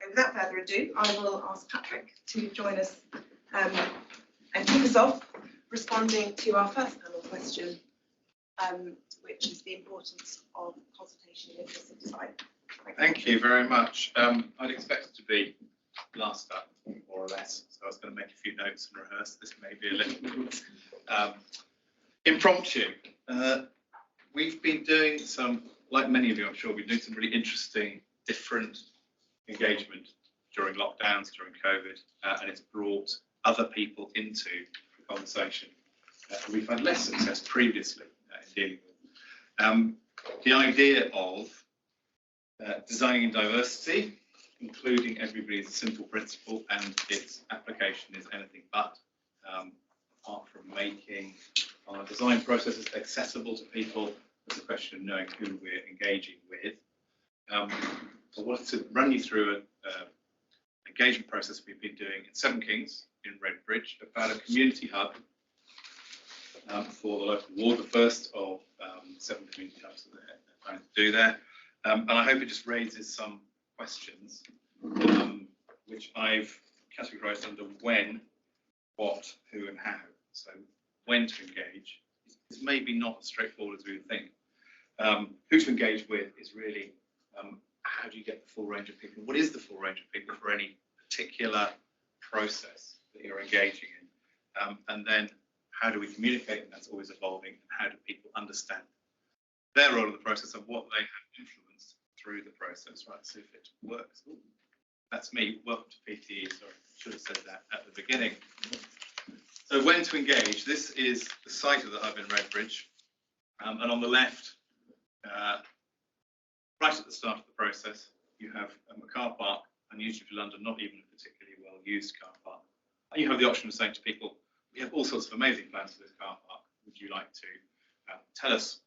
without further ado, I will ask Patrick to join us and kick us off, responding to our first panel question, which is the importance of consultation in this site. Thank you very much. I'd expect it to be last up, more or less. So I was going to make a few notes and rehearse. This may be a little impromptu. We've been doing some, like many of you, I'm sure, we've been doing some really interesting, different engagement during lockdowns, during COVID, and it's brought other people into the conversation. We've had less success previously in dealing with. The idea of designing in diversity, including everybody, is a simple principle, and its application is anything but, apart from making our design processes accessible to people. It's a question of knowing who we're engaging with. I wanted to run you through an engagement process we've been doing in Seven Kings in Redbridge about a community hub for the local ward, the first of 7 community hubs that they're trying to do there. And I hope it just raises some questions, which I've categorised under when, what, who, and how. So when to engage is maybe not as straightforward as we would think. Who to engage with is really how do you get the full range of people? What is the full range of people for any particular process that you're engaging in? And then how do we communicate? And that's always evolving. And how do people understand their role in the process and what they have influenced through the process? Right, so if it works. Ooh, that's me. Welcome to PTE. Sorry, should have said that at the beginning. So when to engage, this is the site of the hub in Redbridge. And on the left, right at the start of the process, you have a car park, unusually for London, not even a particularly well-used car park. And you have the option of saying to people, we have all sorts of amazing plans for this car park. Would you like to tell us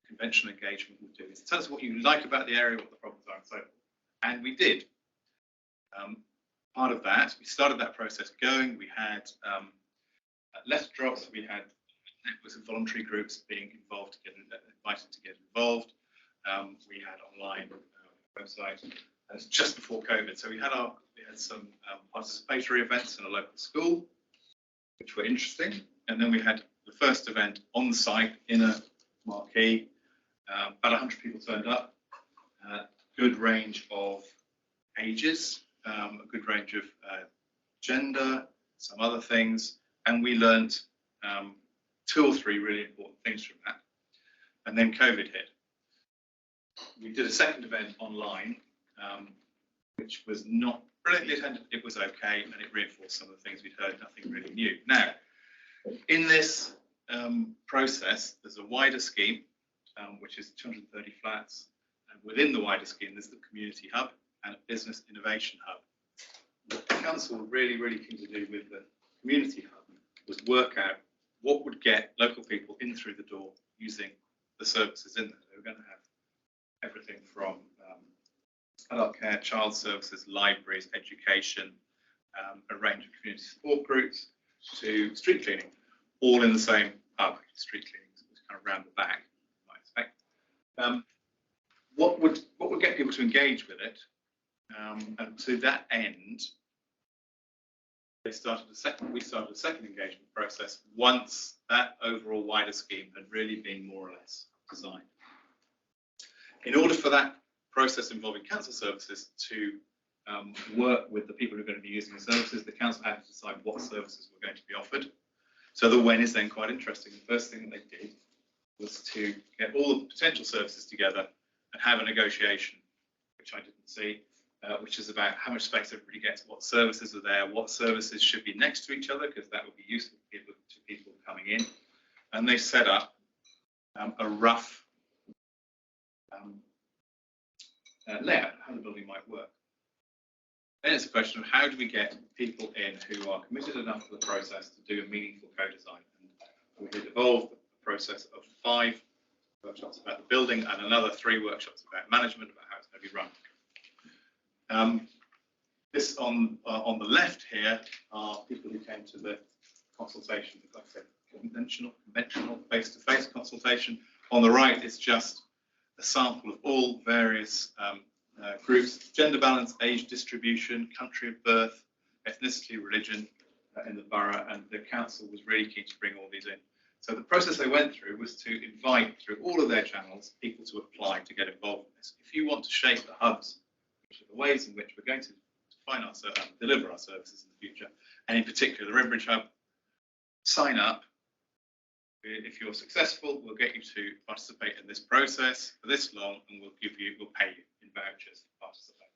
conventional engagement would do is tell us what you like about the area, what the problems are, and so forth. And we did. Part of that, we started that process going. We had letter drops. We had networks of voluntary groups being involved, invited to get involved. We had online website. And it's just before COVID, so we had some participatory events in a local school, which were interesting. And then we had the first event on site in a marquee. About 100 people turned up. Good range of ages, a good range of gender, some other things, and we learnt 2 or 3 really important things from that. And then COVID hit. We did a second event online, which was not brilliantly attended. It was okay, and it reinforced some of the things we'd heard, nothing really new. Now, in this process, there's a wider scheme, which is 230 flats. And within the wider scheme, there's the community hub and a business innovation hub. What the council were really, really keen to do with the community hub was work out what would get local people in through the door using the services in there. They were going to have everything from adult care, child services, libraries, education, a range of community support groups, to street cleaning, all in the same hub. Street cleaning was kind of round the back, you might expect. What would get people to engage with it? And to that end, we started a second engagement process once that overall wider scheme had really been more or less designed. In order for that process involving council services to work with the people who are going to be using the services, the council had to decide what services were going to be offered. So the when is then quite interesting. The first thing that they did was to get all the potential services together and have a negotiation, which I didn't see, which is about how much space everybody gets, what services are there, what services should be next to each other, because that would be useful to people coming in. And they set up a rough layout, how the building might work. Then it's a question of how do we get people in who are committed enough to the process to do a meaningful co-design. And we had evolved the process of 5 workshops about the building and another 3 workshops about management, about how it's going to be run. This on the left here are people who came to the consultation, like I said, conventional face-to-face consultation. On the right is just a sample of all various groups, gender balance, age distribution, country of birth, ethnicity, religion in the borough, and the council was really keen to bring all these in. So the process they went through was to invite through all of their channels people to apply to get involved in this. If you want to shape the hubs, which are the ways in which we're going to define our deliver our services in the future, and in particular the Redbridge Hub, sign up. If you're successful, we'll get you to participate in this process for this long, and we'll pay you in vouchers for participating.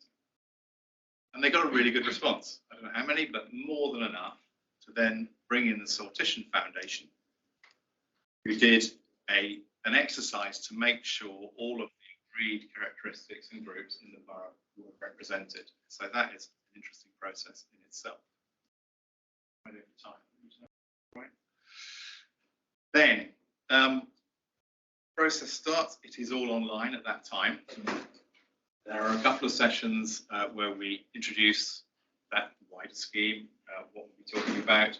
And they got a really good response. I don't know how many, but more than enough to then bring in the Sortition Foundation, who did an exercise to make sure all of the agreed characteristics and groups in the borough were represented. So that is an interesting process in itself. Right over time. Right. Then, process starts. It is all online at that time. There are a couple of sessions where we introduce that wider scheme, what we'll be talking about,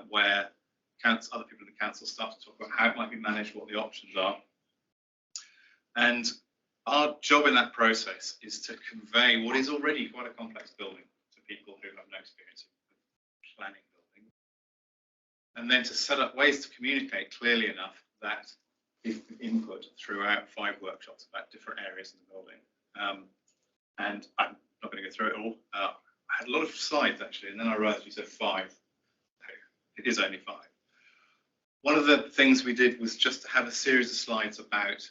where other people in the council start to talk about how it might be managed, what the options are. And our job in that process is to convey what is already quite a complex building to people who have no experience in planning building, and then to set up ways to communicate clearly enough that give input throughout 5 workshops about different areas in the building. And I'm not going to go through it all. I had a lot of slides actually, and then I realized you said 5. It is only 5. One of the things we did was just to have a series of slides about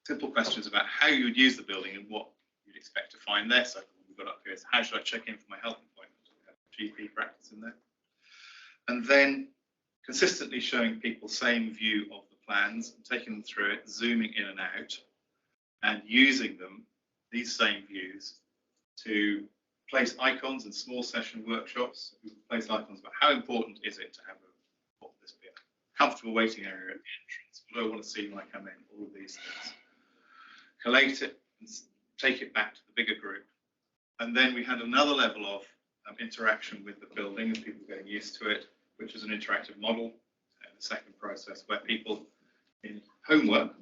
simple questions about how you would use the building and what you'd expect to find there. So we've got up here is how should I check in for my health appointment? We have GP practice in there. And then consistently showing people same view of the plans and taking them through it, zooming in and out, and using them, these same views, to place icons in small session workshops. We place icons about how important is it to have what would this be, a comfortable waiting area at the entrance. What do I want to see when I come in? All of these things. Collate it and take it back to the bigger group. And then we had another level of interaction with the building and people getting used to it, which is an interactive model. And the second process where people in homework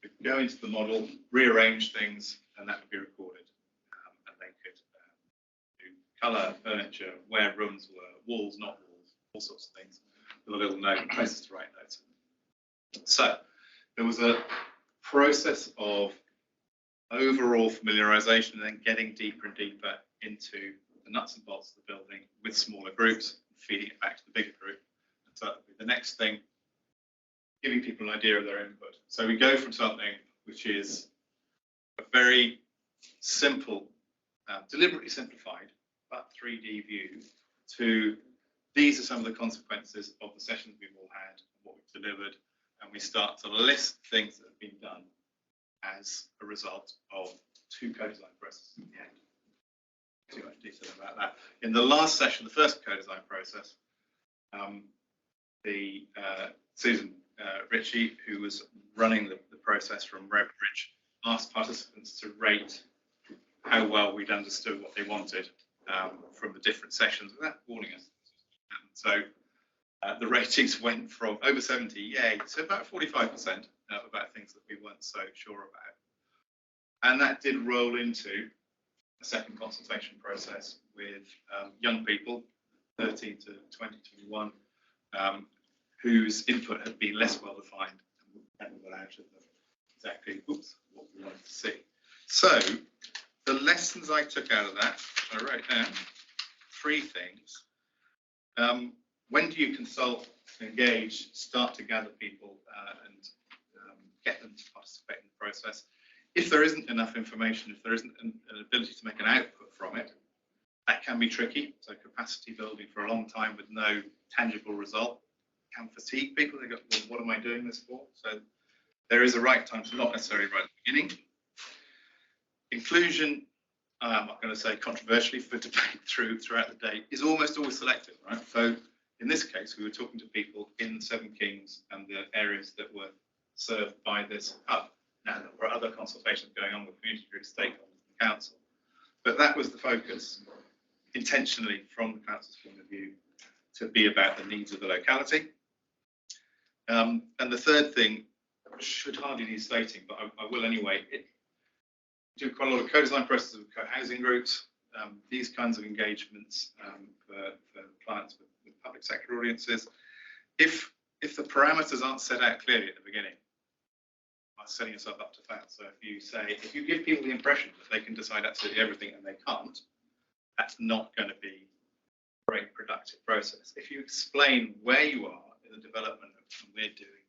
could go into the model, rearrange things, and that would be recorded. And they could do colour, furniture, where rooms were, walls, not walls, all sorts of things, with a little note, places to write notes. So there was a process of overall familiarisation and then getting deeper and deeper into the nuts and bolts of the building with smaller groups, feeding it back to the bigger group. And so the next thing, giving people an idea of their input. So we go from something which is a very simple, deliberately simplified, but 3D view to these are some of the consequences of the sessions we've all had, what we've delivered, and we start to list things that have been done as a result of 2 co-design processes in the end. Too much detail about that. In the last session, the first co-design process, Susan Ritchie, who was running the process from Redbridge, asked participants to rate how well we'd understood what they wanted from the different sessions without warning us. And so the ratings went from over 70, yay, to about 45% about things that we weren't so sure about. And that did roll into a second consultation process with young people, 13 to 20, 21, whose input had been less well defined and we hadn't got out of them exactly what we wanted to see. So the lessons I took out of that, I wrote down 3 things. When do you consult, engage, start to gather people and get them to participate in the process? If there isn't enough information, if there isn't an ability to make an output from it, that can be tricky. So capacity building for a long time with no tangible result can fatigue people. They go, well, what am I doing this for? So there is a right time to not necessarily right at the beginning. Inclusion, I'm not going to say controversially for debate throughout the day, is almost always selective, right? So in this case, we were talking to people in 7 Kings and the areas that were served by this hub. Now, there were other consultations going on with community groups, stakeholders, and the council. But that was the focus, intentionally from the council's point of view, to be about the needs of the locality. And the third thing should hardly need stating, but I will anyway. do quite a lot of co-design processes with co-housing groups, these kinds of engagements for clients with public sector audiences. If the parameters aren't set out clearly at the beginning, are setting yourself up to fail. So if you give people the impression that they can decide absolutely everything and they can't, that's not going to be a very productive process. If you explain where you are in the development of what we're doing,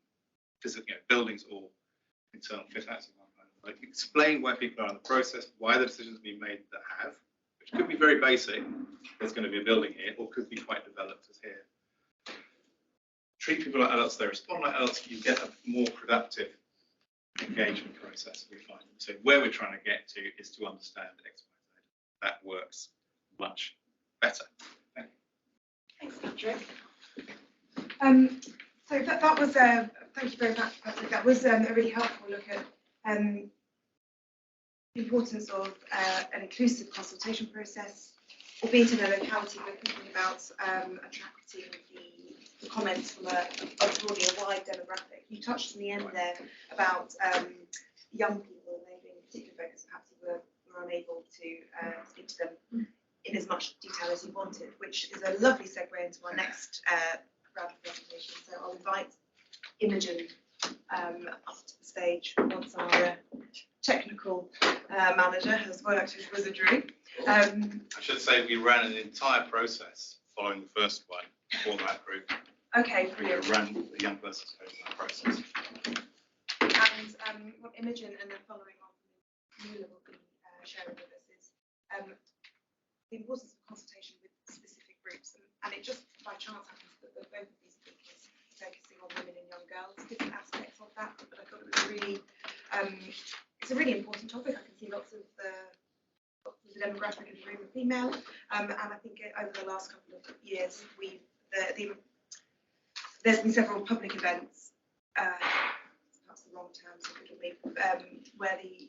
physical, buildings or internal fit outs, like explain where people are in the process, why the decisions being made that have, which could be very basic, there's going to be a building here, or could be quite developed as here. Treat people like adults, they respond like adults, you get a more productive engagement process, we find. So where we're trying to get to is to understand X, Y, Z. That works much better. Thank you. Thanks, Patrick. So that was, thank you very much, Patrick. That was a really helpful look at the importance of an inclusive consultation process, albeit in a locality we're thinking about attracting the comments from a broadly a wide demographic. You touched in the end there about young people, and they being a particular focus. Perhaps you were unable to speak to them in as much detail as you wanted, which is a lovely segue into our next round of presentation. So I'll invite Imogen up to the stage once our technical manager has worked his wizardry. I should say we ran an entire process following the first one for that group. Okay, We brilliant. ran the young person's process. And what Imogen and then following on Mula will be sharing with us is the importance of consultation with specific groups. And it just by chance happens that both of these speakers focusing on women and young girls, different aspects of that. But I thought it was really, it's a really important topic. I can see lots of the demographic in the room are female. And I think over the last couple of years, there's been several public events, perhaps the wrong term, so forgive me, where the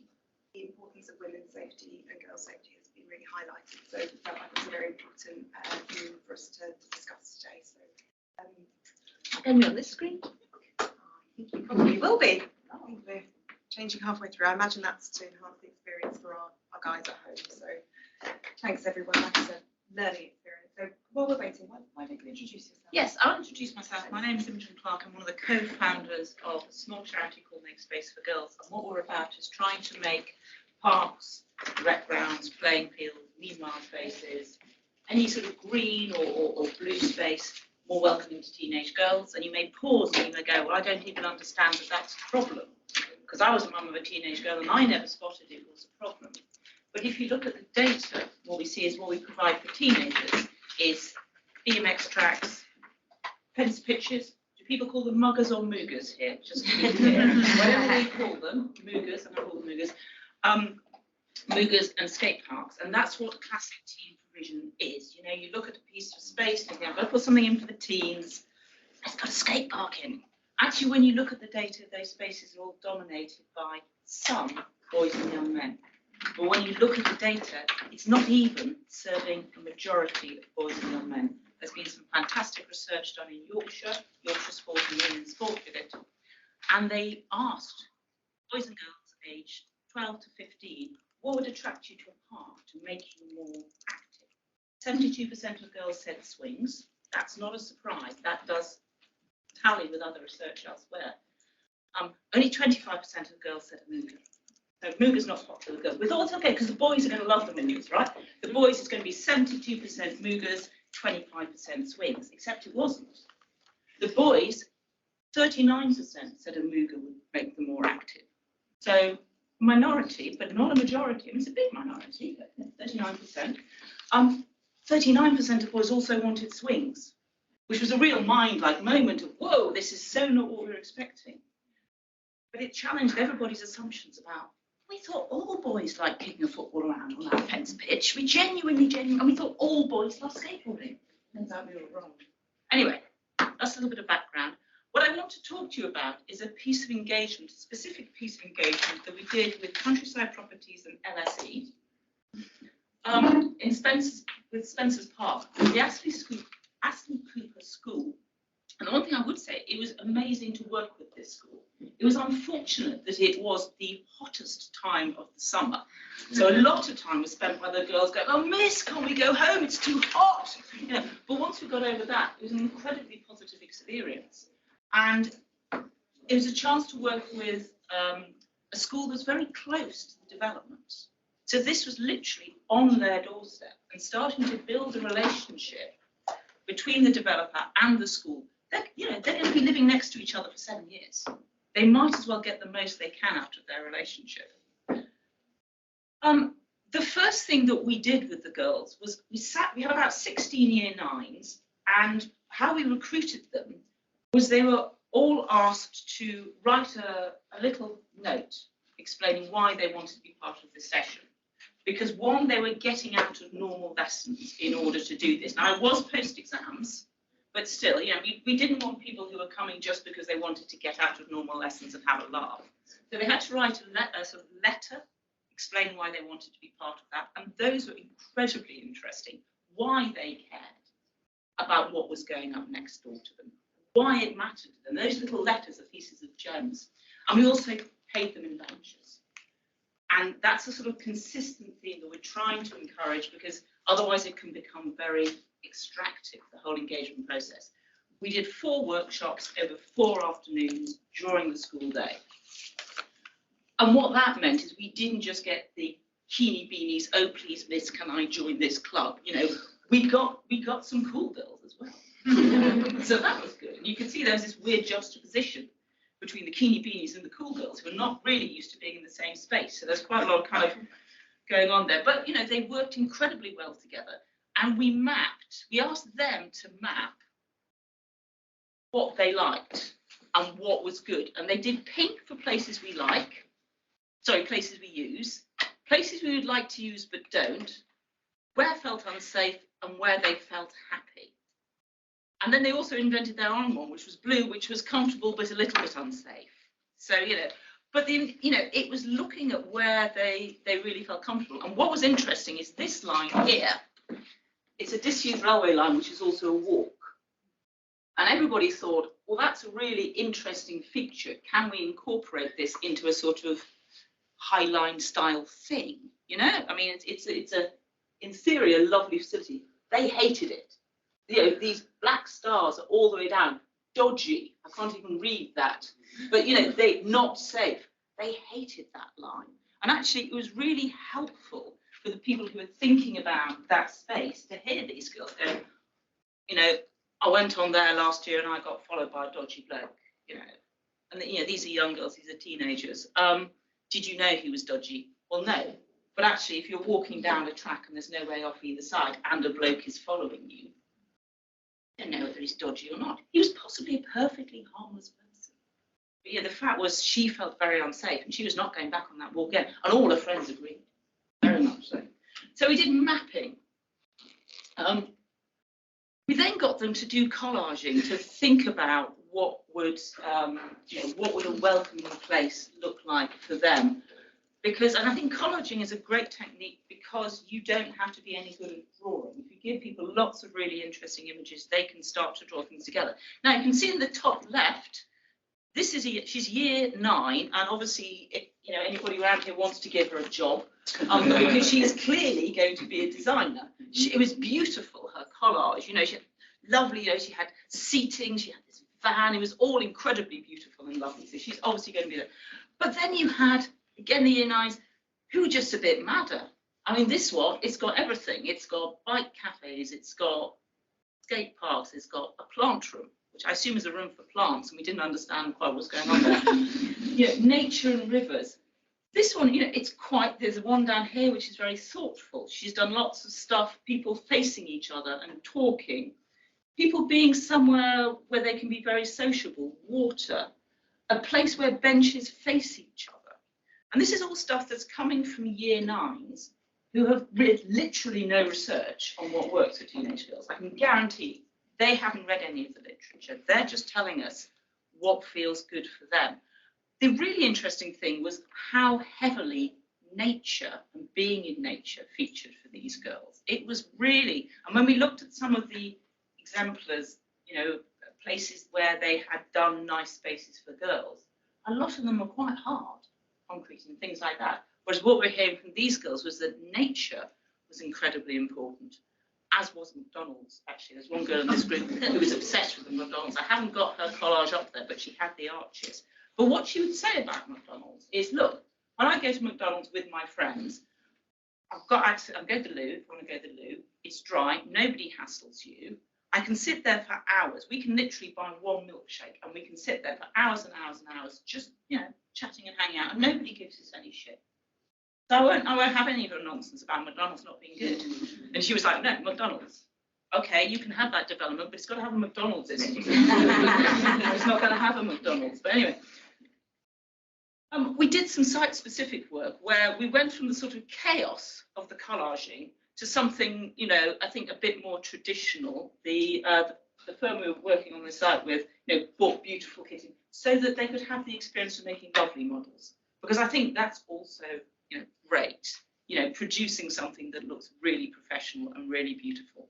importance of women's safety and girls' safety has been really highlighted. So it felt like it's a very important theme for us to discuss today. So, Can we on this screen? I think you probably will be. I think we're changing halfway through. I imagine that's to enhance the experience for our guys at home. So thanks everyone. That's a learning experience. So while we're waiting, why don't you introduce yourself? Yes, I'll introduce myself. My name is Imogen Clark. I'm one of the co-founders of a small charity called Make Space for Girls. And what we're about is trying to make parks, rec grounds, playing fields, meanwhile spaces, any sort of green or blue space more welcoming to teenage girls. And you may pause and you may go, well, I don't even understand that that's a problem. Because I was a mum of a teenage girl and I never spotted it was a problem. But if you look at the data, what we see is what we provide for teenagers is BMX tracks, fence pitches. Do people call them muggers or moogers here? Just to be clear. Whatever we call them, moogers, and I call them moogers, moogers and skate parks. And that's what classic teen provision is. You know, you look at a piece of space and you think, I've got to put something in for the teens. Let's put a skate park in. Actually, when you look at the data, those spaces are all dominated by some boys and young men. But when you look at the data, it's not even serving a majority of boys and young men. There's been some fantastic research done in Yorkshire Sport and Women's Sport did it, and they asked boys and girls aged 12 to 15, what would attract you to a park to make you more active? 72% of girls said swings. That's not a surprise. That does tally with other research elsewhere. Only 25% of girls said a mooger. So mooger's not popular with girls. We thought it's okay because the boys are going to love the moogers, right? The boys is going to be 72% moogers, 25% swings, except it wasn't. The boys, 39% said a mooger would make them more active. So minority, but not a majority. I mean, it's a big minority, 39%. 39% of boys also wanted swings, which was a real mind-like moment of, whoa, this is so not what we were expecting. But it challenged everybody's assumptions about, we thought all boys liked kicking a football around on that fence pitch. We genuinely, and we thought all boys loved skateboarding. Turns out we were wrong. Anyway, that's a little bit of background. What I want to talk to you about is a piece of engagement, a specific piece of engagement that we did with Countryside Properties and LSE in Spencer's Park. The Astley Cooper School And the one thing I would say, it was amazing to work with this school. It was unfortunate that it was the hottest time of the summer. So a lot of time was spent by the girls going, oh, miss, can't we go home? It's too hot. You know, but once we got over that, it was an incredibly positive experience. And it was a chance to work with a school that's very close to the development. So this was literally on their doorstep and starting to build a relationship between the developer and the school. They're going to be living next to each other for 7 years. They might as well get the most they can out of their relationship. The first thing that we did with the girls was we had about 16 year nines, and how we recruited them was they were all asked to write a little note explaining why they wanted to be part of this session. Because one, they were getting out of normal lessons in order to do this. Now, it was post-exams, but still, you know, we didn't want people who were coming just because they wanted to get out of normal lessons and have a laugh. So they had to write a sort of letter explaining why they wanted to be part of that. And those were incredibly interesting, why they cared about what was going up next door to them, why it mattered to them. Those little letters are pieces of gems. And we also paid them in vouchers. And that's a sort of consistent theme that we're trying to encourage, because otherwise it can become very extractive, the whole engagement process. We did 4 workshops over 4 afternoons during the school day. And what that meant is we didn't just get the teeny beanies, oh please miss, can I join this club? You know, we got some cool girls as well. So that was good. And you can see there's this weird juxtaposition between the keeny beanies and the cool girls who are not really used to being in the same space. So there's quite a lot of kind of going on there. But, you know, they worked incredibly well together. And we asked them to map what they liked and what was good. And they did pink for places we like, places we use, places we would like to use but don't, where felt unsafe and where they felt happy. And then they also invented their own one, which was blue, which was comfortable but a little bit unsafe. So, you know, but then, you know, it was looking at where they really felt comfortable. And what was interesting is this line here. It's a disused railway line, which is also a walk. And everybody thought, well, that's a really interesting feature. Can we incorporate this into a sort of High Line style thing? You know, I mean, it's a, in theory, a lovely facility. They hated it. You know, these black stars are all the way down, dodgy. I can't even read that. But, you know, they not safe. They hated that line. And actually, it was really helpful for the people who were thinking about that space to hear these girls go, you know, I went on there last year and I got followed by a dodgy bloke, you know. And, you know, these are young girls, these are teenagers. Did you know he was dodgy? Well, no. But actually, if you're walking down a track and there's no way off either side and a bloke is following you, you don't know whether he's dodgy or not. He was possibly a perfectly harmless person. But yeah, the fact was she felt very unsafe and she was not going back on that walk again. And all her friends agreed, very much so. So we did mapping. We then got them to do collaging, to think about what would, you know, what would a welcoming place look like for them. Because, and I think collaging is a great technique because you don't have to be any good at drawing. If you give people lots of really interesting images, they can start to draw things together. Now you can see in the top left, this is she's year 9, and obviously, you know, anybody around here wants to give her a job because she is clearly going to be a designer. It was beautiful, her collage. You know, she had lovely. You know, she had seating. She had this van. It was all incredibly beautiful and lovely. So she's obviously going to be there. But then you had, again, the year 9s who were just a bit madder. I mean, this one, it's got everything. It's got bike cafes. It's got skate parks. It's got a plant room, which I assume is a room for plants, and we didn't understand quite what was going on there. You know, nature and rivers. This one, you know, it's quite, there's one down here which is very thoughtful. She's done lots of stuff, people facing each other and talking, people being somewhere where they can be very sociable, water, a place where benches face each other. And this is all stuff that's coming from year 9s who have read literally no research on what works for teenage girls. I can guarantee they haven't read any of the literature. They're just telling us what feels good for them. The really interesting thing was how heavily nature and being in nature featured for these girls. It was really, and when we looked at some of the exemplars, you know, places where they had done nice spaces for girls, a lot of them were quite hard, concrete and things like that. Whereas what we're hearing from these girls was that nature was incredibly important, as was McDonald's, actually. There's one girl in this group who was obsessed with the McDonald's. I haven't got her collage up there, but she had the arches. But what she would say about McDonald's is, look, when I go to McDonald's with my friends, I've got access, I'm going to the loo, if I want to go to the loo, it's dry, nobody hassles you. I can sit there for hours. We can literally buy one milkshake and we can sit there for hours and hours and hours, just, you know, chatting and hanging out, and nobody gives us any shit. So I won't have any of your nonsense about McDonald's not being good. And she was like, no, McDonald's. Okay, you can have that development, but it's got to have a McDonald's in it. It's not going to have a McDonald's. But anyway, we did some site-specific work where we went from the sort of chaos of the collaging to something, you know, I think a bit more traditional. The firm we were working on this site with, you know, bought beautiful kitting so that they could have the experience of making lovely models. Because I think that's also, you know, great, you know, producing something that looks really professional and really beautiful.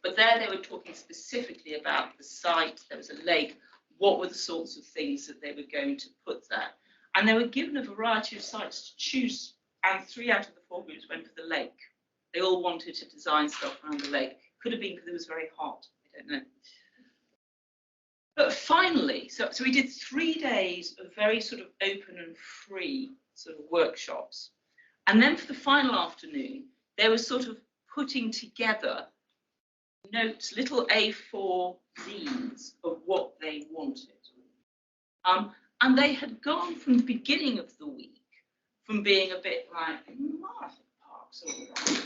But there they were talking specifically about the site. There was a lake. What were the sorts of things that they were going to put there? And they were given a variety of sites to choose, and 3 out of the 4 groups went for the lake. They all wanted to design stuff around the lake. Could have been because it was very hot. I don't know. But finally, so we did 3 days of very sort of open and free sort of workshops. And then for the final afternoon, they were sort of putting together notes, little A4 zines of what they wanted. And they had gone from the beginning of the week from being a bit like, parks are all right.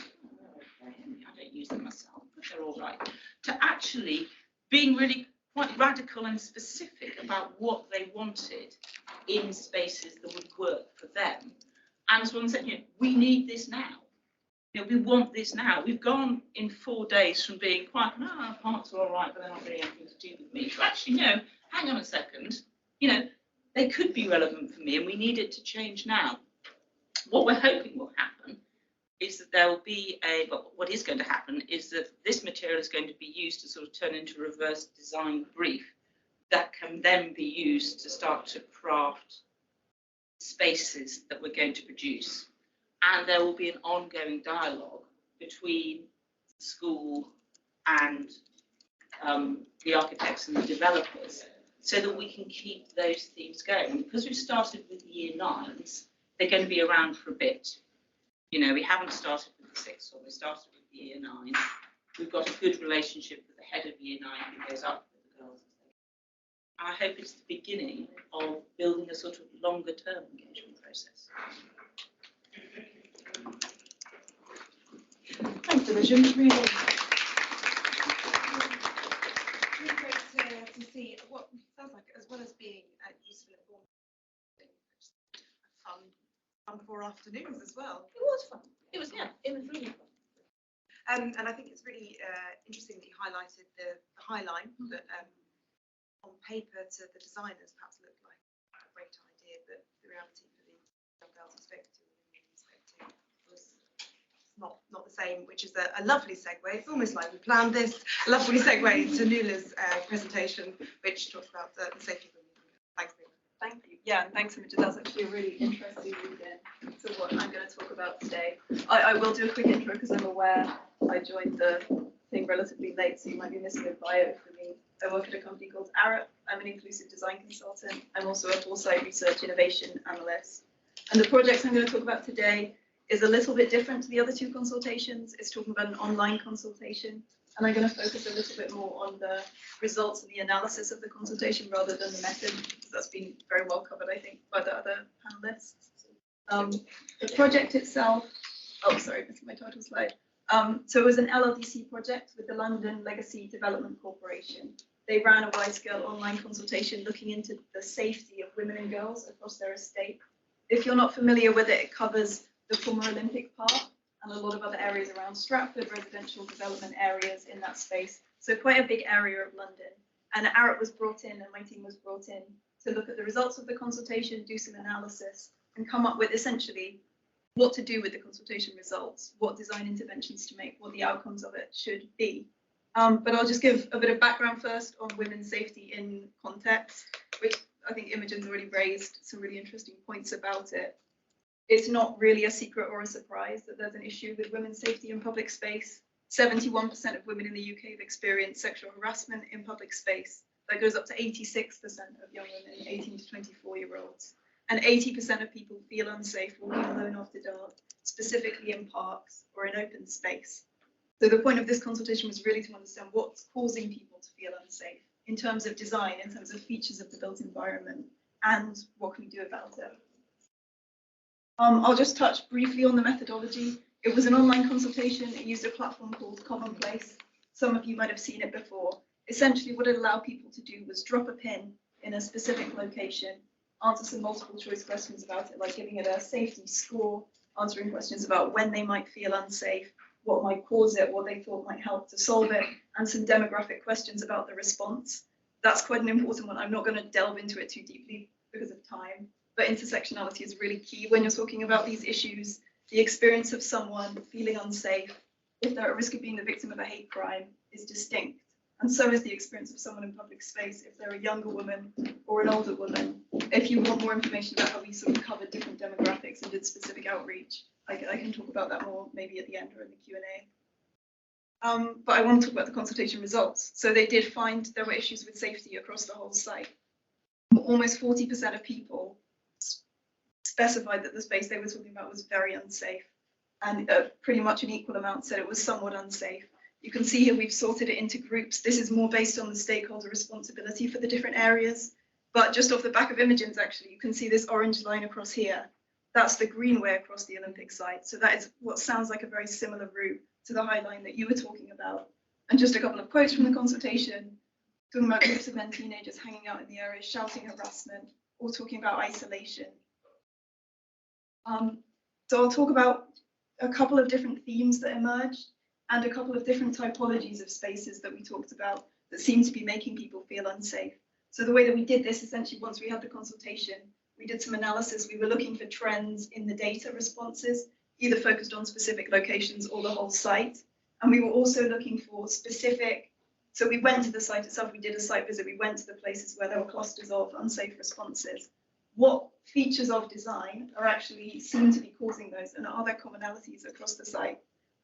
I don't use them myself, but they're all right. To actually being really quite radical and specific about what they wanted in spaces that would work for them. And as one said, you know, we need this now. You know, we want this now. We've gone in 4 days from being quite, no, parks are all right, but they're not really anything to do with me. So actually, no, hang on a second. You know, they could be relevant for me, and we need it to change now. What we're hoping will happen is that there will be well, what is going to happen is that this material is going to be used to sort of turn into a reverse design brief that can then be used to start to craft spaces that we're going to produce. And there will be an ongoing dialogue between the school and the architects and the developers, so that we can keep those themes going. And because we've started with year 9s, they're going to be around for a bit. You know, we haven't started with the 6th form, we started with year 9. We've got a good relationship with the head of year 9 who goes up with the girls. I hope it's the beginning of building a sort of longer term engagement process. Thanks, Imogen. Really great to see what sounds like, as well as being useful and informative, fun before afternoons as well. It was fun. It was, yeah, it was really fun. And I think it's really interesting that you highlighted the high line that on paper to the designers perhaps looked like a great idea, but the reality for the young girls I spoke to was not the same, which is a lovely segue. It's almost like we planned this lovely segue to Nula's presentation, which talks about the safety of women. Thanks, Nula. Thank you. Yeah, and thanks, Imogen. That's actually a really interesting lead-in to what I'm going to talk about today. I will do a quick intro because I'm aware I joined the thing relatively late, so you might be missing a bio for me. I work at a company called Arup. I'm an inclusive design consultant. I'm also a full-site research innovation analyst. And the project I'm going to talk about today is a little bit different to the other 2 consultations. It's talking about an online consultation. And I'm going to focus a little bit more on the results and the analysis of the consultation rather than the method, because that's been very well covered, I think, by the other panelists. The project itself, oh, sorry, missing my title slide. So it was an LLDC project with the London Legacy Development Corporation. They ran a wide-scale online consultation looking into the safety of women and girls across their estate. If you're not familiar with it, it covers the former Olympic Park and a lot of other areas around Stratford, residential development areas in that space. So quite a big area of London. And Arup was brought in, and my team was brought in to look at the results of the consultation, do some analysis, and come up with essentially what to do with the consultation results, what design interventions to make, what the outcomes of it should be. But I'll just give a bit of background first on women's safety in context, which I think Imogen's already raised some really interesting points about it. It's not really a secret or a surprise that there's an issue with women's safety in public space. 71% of women in the UK have experienced sexual harassment in public space. That goes up to 86% of young women, 18 to 24-year-olds. And 80% of people feel unsafe walking alone after dark, specifically in parks or in open space. So the point of this consultation was really to understand what's causing people to feel unsafe in terms of design, in terms of features of the built environment, and what can we do about it. I'll just touch briefly on the methodology. It was an online consultation. It used a platform called Commonplace. Some of you might have seen it before. Essentially, what it allowed people to do was drop a pin in a specific location, answer some multiple choice questions about it, like giving it a safety score, answering questions about when they might feel unsafe, what might cause it, what they thought might help to solve it, and some demographic questions about the response. That's quite an important one. I'm not going to delve into it too deeply because of time, but intersectionality is really key when you're talking about these issues. The experience of someone feeling unsafe, if they're at risk of being the victim of a hate crime, is distinct. And so is the experience of someone in public space, if they're a younger woman or an older woman. If you want more information about how we sort of covered different demographics and did specific outreach, I can talk about that more maybe at the end or in the Q&A. But I want to talk about the consultation results. So they did find there were issues with safety across the whole site. Almost 40% of people specified that the space they were talking about was very unsafe, and pretty much an equal amount said it was somewhat unsafe. You can see here we've sorted it into groups. This is more based on the stakeholder responsibility for the different areas, but just off the back of Imogen's, actually, you can see this orange line across here. That's the greenway across the Olympic site. So that is what sounds like a very similar route to the high line that you were talking about. And just a couple of quotes from the consultation, talking about groups of men, teenagers hanging out in the area, shouting harassment, or talking about isolation. So I'll talk about a couple of different themes that emerged and a couple of different typologies of spaces that we talked about that seem to be making people feel unsafe. So the way that we did this, essentially, once we had the consultation, we did some analysis. We were looking for trends in the data responses, either focused on specific locations or the whole site. And we were also looking for specific, so we went to the site itself, we did a site visit, we went to the places where there were clusters of unsafe responses. What features of design are actually seen to be causing those, and are there commonalities across the site?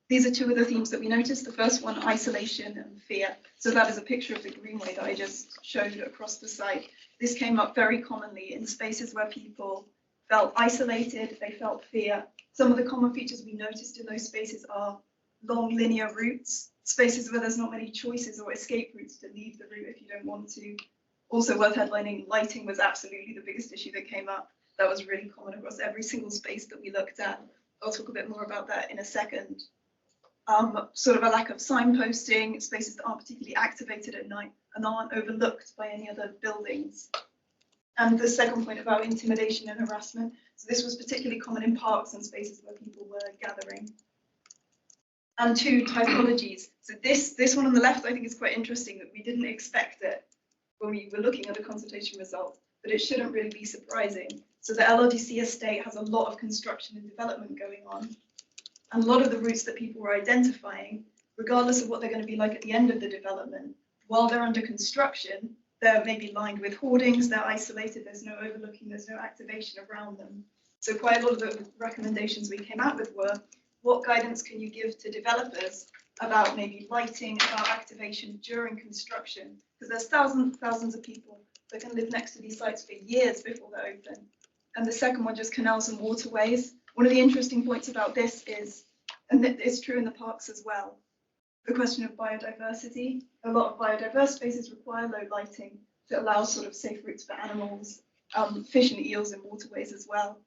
These are two of the themes that we noticed. The first one, isolation and fear. So that is a picture of the greenway that I just showed across the site. This came up very commonly in spaces where people felt isolated, they felt fear. Some of the common features we noticed in those spaces are long linear routes, spaces where there's not many choices or escape routes to leave the route if you don't want to. Also worth headlining, lighting was absolutely the biggest issue that came up. That was really common across every single space that we looked at. I'll talk a bit more about that in a second. Sort of a lack of signposting, spaces that aren't particularly activated at night and aren't overlooked by any other buildings. And the second point about intimidation and harassment. So this was particularly common in parks and spaces where people were gathering. And two, typologies. So this one on the left, I think, is quite interesting, that we didn't expect it when we were looking at the consultation results, but it shouldn't really be surprising. So the LRDC estate has a lot of construction and development going on. And a lot of the routes that people were identifying, regardless of what they're going to be like at the end of the development, while they're under construction, they're maybe lined with hoardings, they're isolated, there's no overlooking, there's no activation around them. So quite a lot of the recommendations we came out with were, what guidance can you give to developers about maybe lighting, about activation during construction? Because there's thousands of people that can live next to these sites for years before they're open. And the second one, just canals and waterways. One of the interesting points about this is, and it's true in the parks as well, the question of biodiversity. A lot of biodiverse spaces require low lighting that allows sort of safe routes for animals, fish and eels in waterways as well.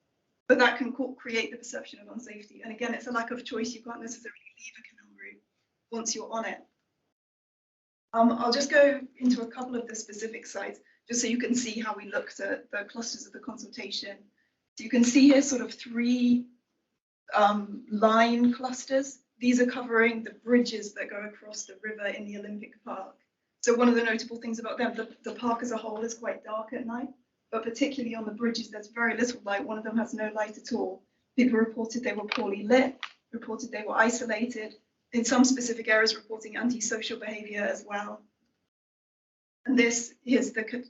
But that can create the perception of unsafety. And again, it's a lack of choice. You can't necessarily leave a canal route once you're on it. I'll just go into a couple of the specific sites, just so you can see how we looked at the clusters of the consultation. So you can see here sort of three line clusters. These are covering the bridges that go across the river in the Olympic Park. So one of the notable things about them, the park as a whole is quite dark at night, but particularly on the bridges, there's very little light. One of them has no light at all. People reported they were poorly lit, reported they were isolated, in some specific areas reporting antisocial behaviour as well. And here's the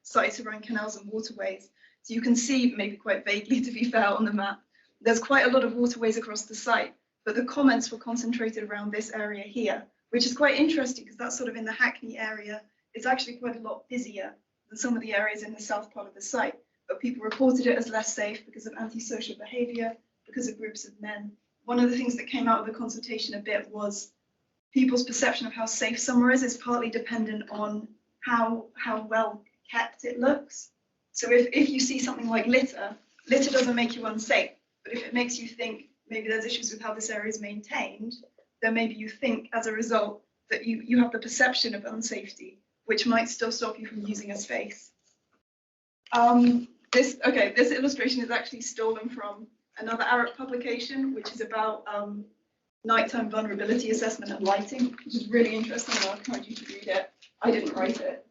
sites around canals and waterways. So you can see, maybe quite vaguely to be fair on the map, there's quite a lot of waterways across the site, but the comments were concentrated around this area here, which is quite interesting because that's sort of in the Hackney area. It's actually quite a lot busier than some of the areas in the south part of the site, but people reported it as less safe because of antisocial behaviour, because of groups of men. One of the things that came out of the consultation a bit was people's perception of how safe somewhere is partly dependent on how well kept it looks. So if you see something like litter doesn't make you unsafe, but if it makes you think maybe there's issues with how this area is maintained, then maybe you think as a result that you have the perception of unsafety, which might still stop you from using a space. This illustration is actually stolen from another Arup publication, which is about nighttime vulnerability assessment and lighting, which is really interesting, and I'll encourage you to read it. I didn't write it,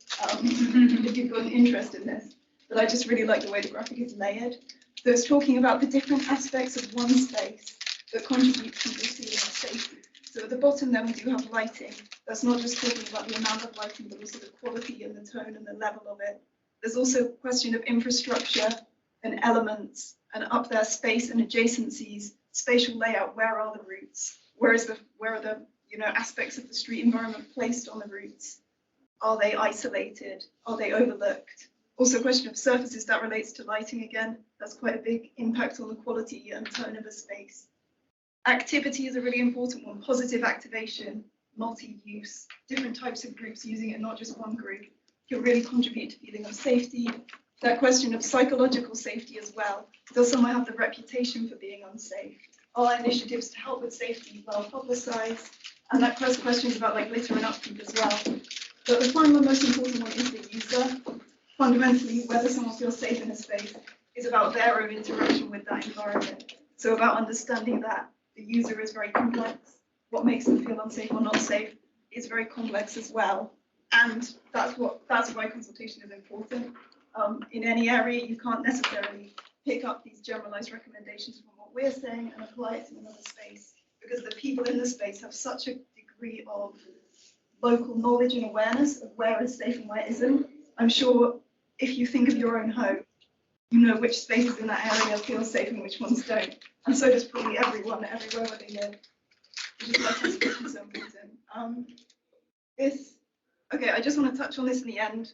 if you've got an interest in this, but I just really like the way the graphic is layered. So it's talking about the different aspects of one space that contribute to people's feeling of safety. So at the bottom then we do have lighting. That's not just talking about the amount of lighting, but also the quality and the tone and the level of it. There's also a question of infrastructure and elements, and up there space and adjacencies, spatial layout. Where are the routes? Where are the aspects of the street environment placed on the routes? Are they isolated? Are they overlooked? Also a question of surfaces that relates to lighting again. That's quite a big impact on the quality and tone of a space. Activity is a really important one. Positive activation, multi-use, different types of groups using it, not just one group, can really contribute to feeling of safety. That question of psychological safety as well. Does someone have the reputation for being unsafe? Are initiatives to help with safety well publicised? And that question is about litter and upkeep as well. But the final and most important one is the user. Fundamentally, whether someone feels safe in a space is about their own interaction with that environment. So about understanding that the user is very complex. What makes them feel unsafe or not safe is very complex as well. And that's why consultation is important. In any area, you can't necessarily pick up these generalized recommendations from what we're saying and apply it to another space, because the people in the space have such a degree of local knowledge and awareness of where is safe and where isn't. I'm sure if you think of your own home, you know which spaces in that area feel safe and which ones don't. And so does probably everyone, everywhere where they live, which is why consultation is so important. I just want to touch on this in the end,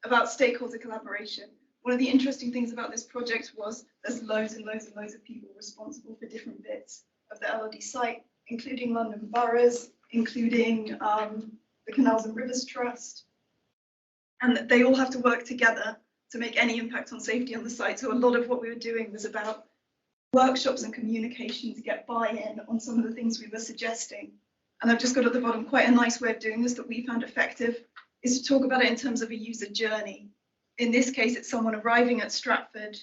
about stakeholder collaboration. One of the interesting things about this project was there's loads and loads and loads of people responsible for different bits of the LRD site, including London boroughs, including the Canals and Rivers Trust, and they all have to work together to make any impact on safety on the site. So a lot of what we were doing was about workshops and communication to get buy-in on some of the things we were suggesting. And I've just got at the bottom quite a nice way of doing this that we found effective, is to talk about it in terms of a user journey. In this case, it's someone arriving at Stratford.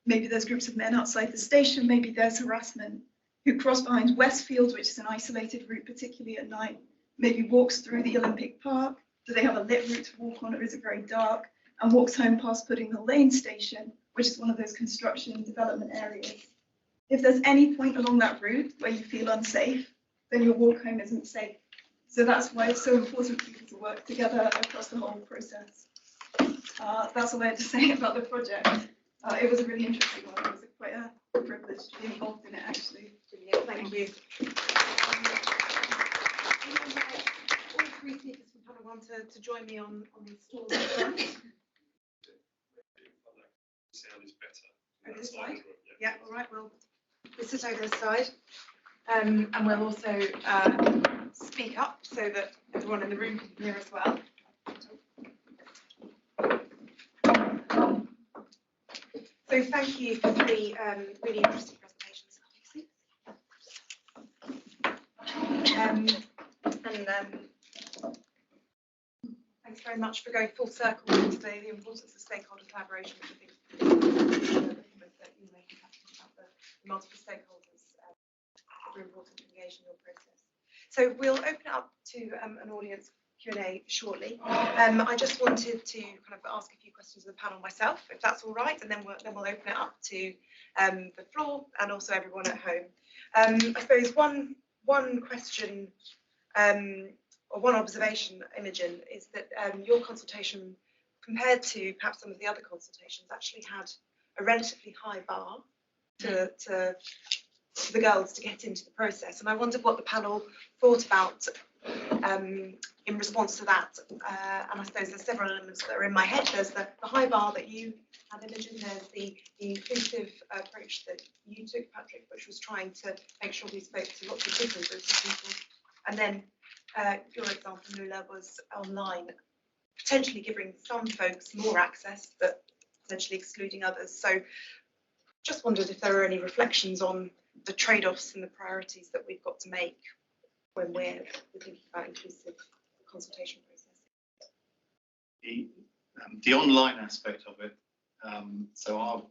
Maybe there's groups of men outside the station, maybe there's harassment, who cross behind Westfield, which is an isolated route, particularly at night, maybe walks through the Olympic Park. Do they have a lit route to walk on, or is it very dark? And walks home past Pudding Hill Lane station, which is one of those construction development areas. If there's any point along that route where you feel unsafe, then your walk home isn't safe. So that's why it's so important for people to work together across the whole process. That's all I had to say about the project. It was a really interesting one. It was quite a privilege to be involved in it, actually. Brilliant, thank you. All three speakers from panel one to join me on the stall. Sound is better. Over this side? Yeah, all right, we'll sit over this side. And we'll also speak up so that everyone in the room can hear as well. So thank you for the really interesting presentations. Thanks very much for going full circle into the importance of stakeholder collaboration, which I think that you may have about the multiple stakeholders are important to engage in your process. So we'll open it up to an audience Q&A shortly. I just wanted to kind of ask a few questions of the panel myself, if that's all right, and then we'll open it up to the floor and also everyone at home. I suppose one one question or one observation, Imogen, is that your consultation, compared to perhaps some of the other consultations, actually had a relatively high bar to the girls to get into the process. And I wondered what the panel thought about in response to that. And I suppose there's several elements that are in my head. There's the high bar that you had, Imogen. There's the inclusive approach that you took, Patrick, which was trying to make sure we spoke to lots of different groups of people. And then your example, Lula, was online, potentially giving some folks more access, but potentially excluding others. So just wondered if there are any reflections on the trade-offs and the priorities that we've got to make when we're thinking about inclusive consultation process. The online aspect of it, so our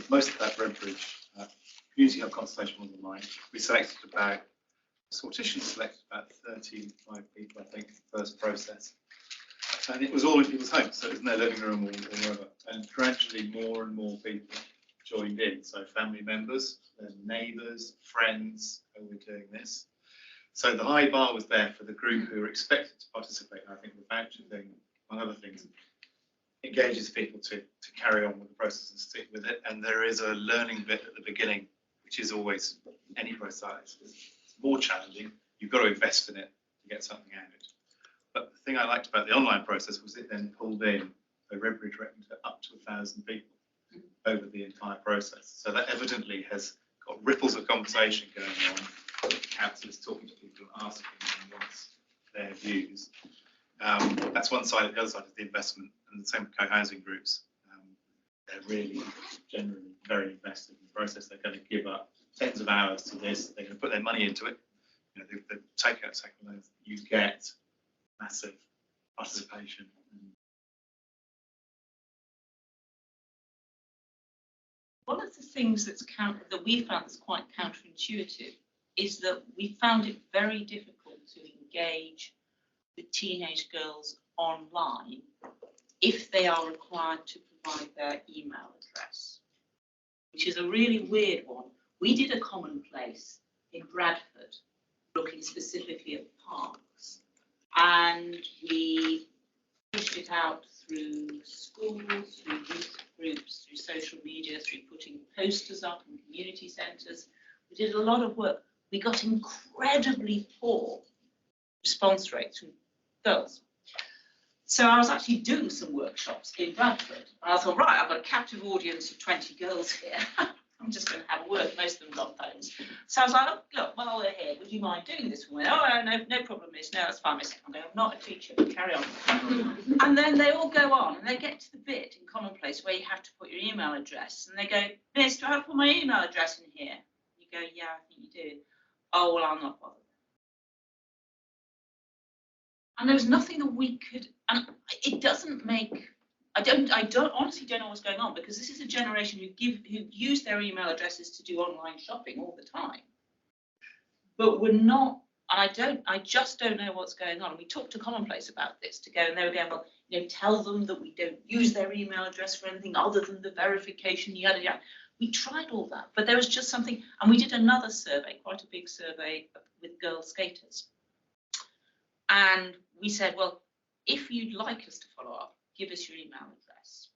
most of that Redbridge community hub consultation was online. We selected about, sortition selected about 35 people, I think, first process. And it was all in people's homes, so it was in their living room or wherever. And gradually more and more people joined in. So family members, their neighbours, friends who were doing this. So the high bar was there for the group who were expected to participate. And I think the voucher thing, among other things, engages people to carry on with the process and stick with it. And there is a learning bit at the beginning, which is always any process. It's more challenging. You've got to invest in it to get something out of it. But the thing I liked about the online process was it then pulled in, so Redbridge reckoned up to 1,000 people over the entire process. So that evidently has got ripples of conversation going on. Councillors talking to people and asking them what's their views. That's one side. The other side is the investment, and the same with co-housing groups. They're really generally very invested in the process. They're going to give up tens of hours to this. They're going to put their money into it. You know, the take-out second loans that you get, massive participation. One of the things that we found that's quite counterintuitive is that we found it very difficult to engage with teenage girls online if they are required to provide their email address, which is a really weird one. We did a commonplace in Bradford looking specifically at parks, and we pushed it out through schools, through youth groups, through social media, through putting posters up in community centres. We did a lot of work. We got incredibly poor response rates from girls. So I was actually doing some workshops in Bradford. And I thought, right, I've got a captive audience of 20 girls here. I'm just going to have a word. Most of them got phones. So I was like, oh, look, while we're here, would you mind doing this for me? Oh, no problem, miss. No, that's fine, miss. I'm going, I'm not a teacher, but carry on. And then they all go on, and they get to the bit in commonplace where you have to put your email address. And they go, miss, do I have to put my email address in here? You go, yeah, I think you do. Oh, well, I'm not bothered. And there was nothing that we could, and it doesn't make, I honestly don't know what's going on, because this is a generation who use their email addresses to do online shopping all the time. But we're not, and I just don't know what's going on. And we talked to Commonplace about this to go, and they were going, well, you know, tell them that we don't use their email address for anything other than the verification, yada, yada. We tried all that, but there was just something, and we did another survey, quite a big survey with girl skaters. And we said, well, if you'd like us to follow up, give us your email address.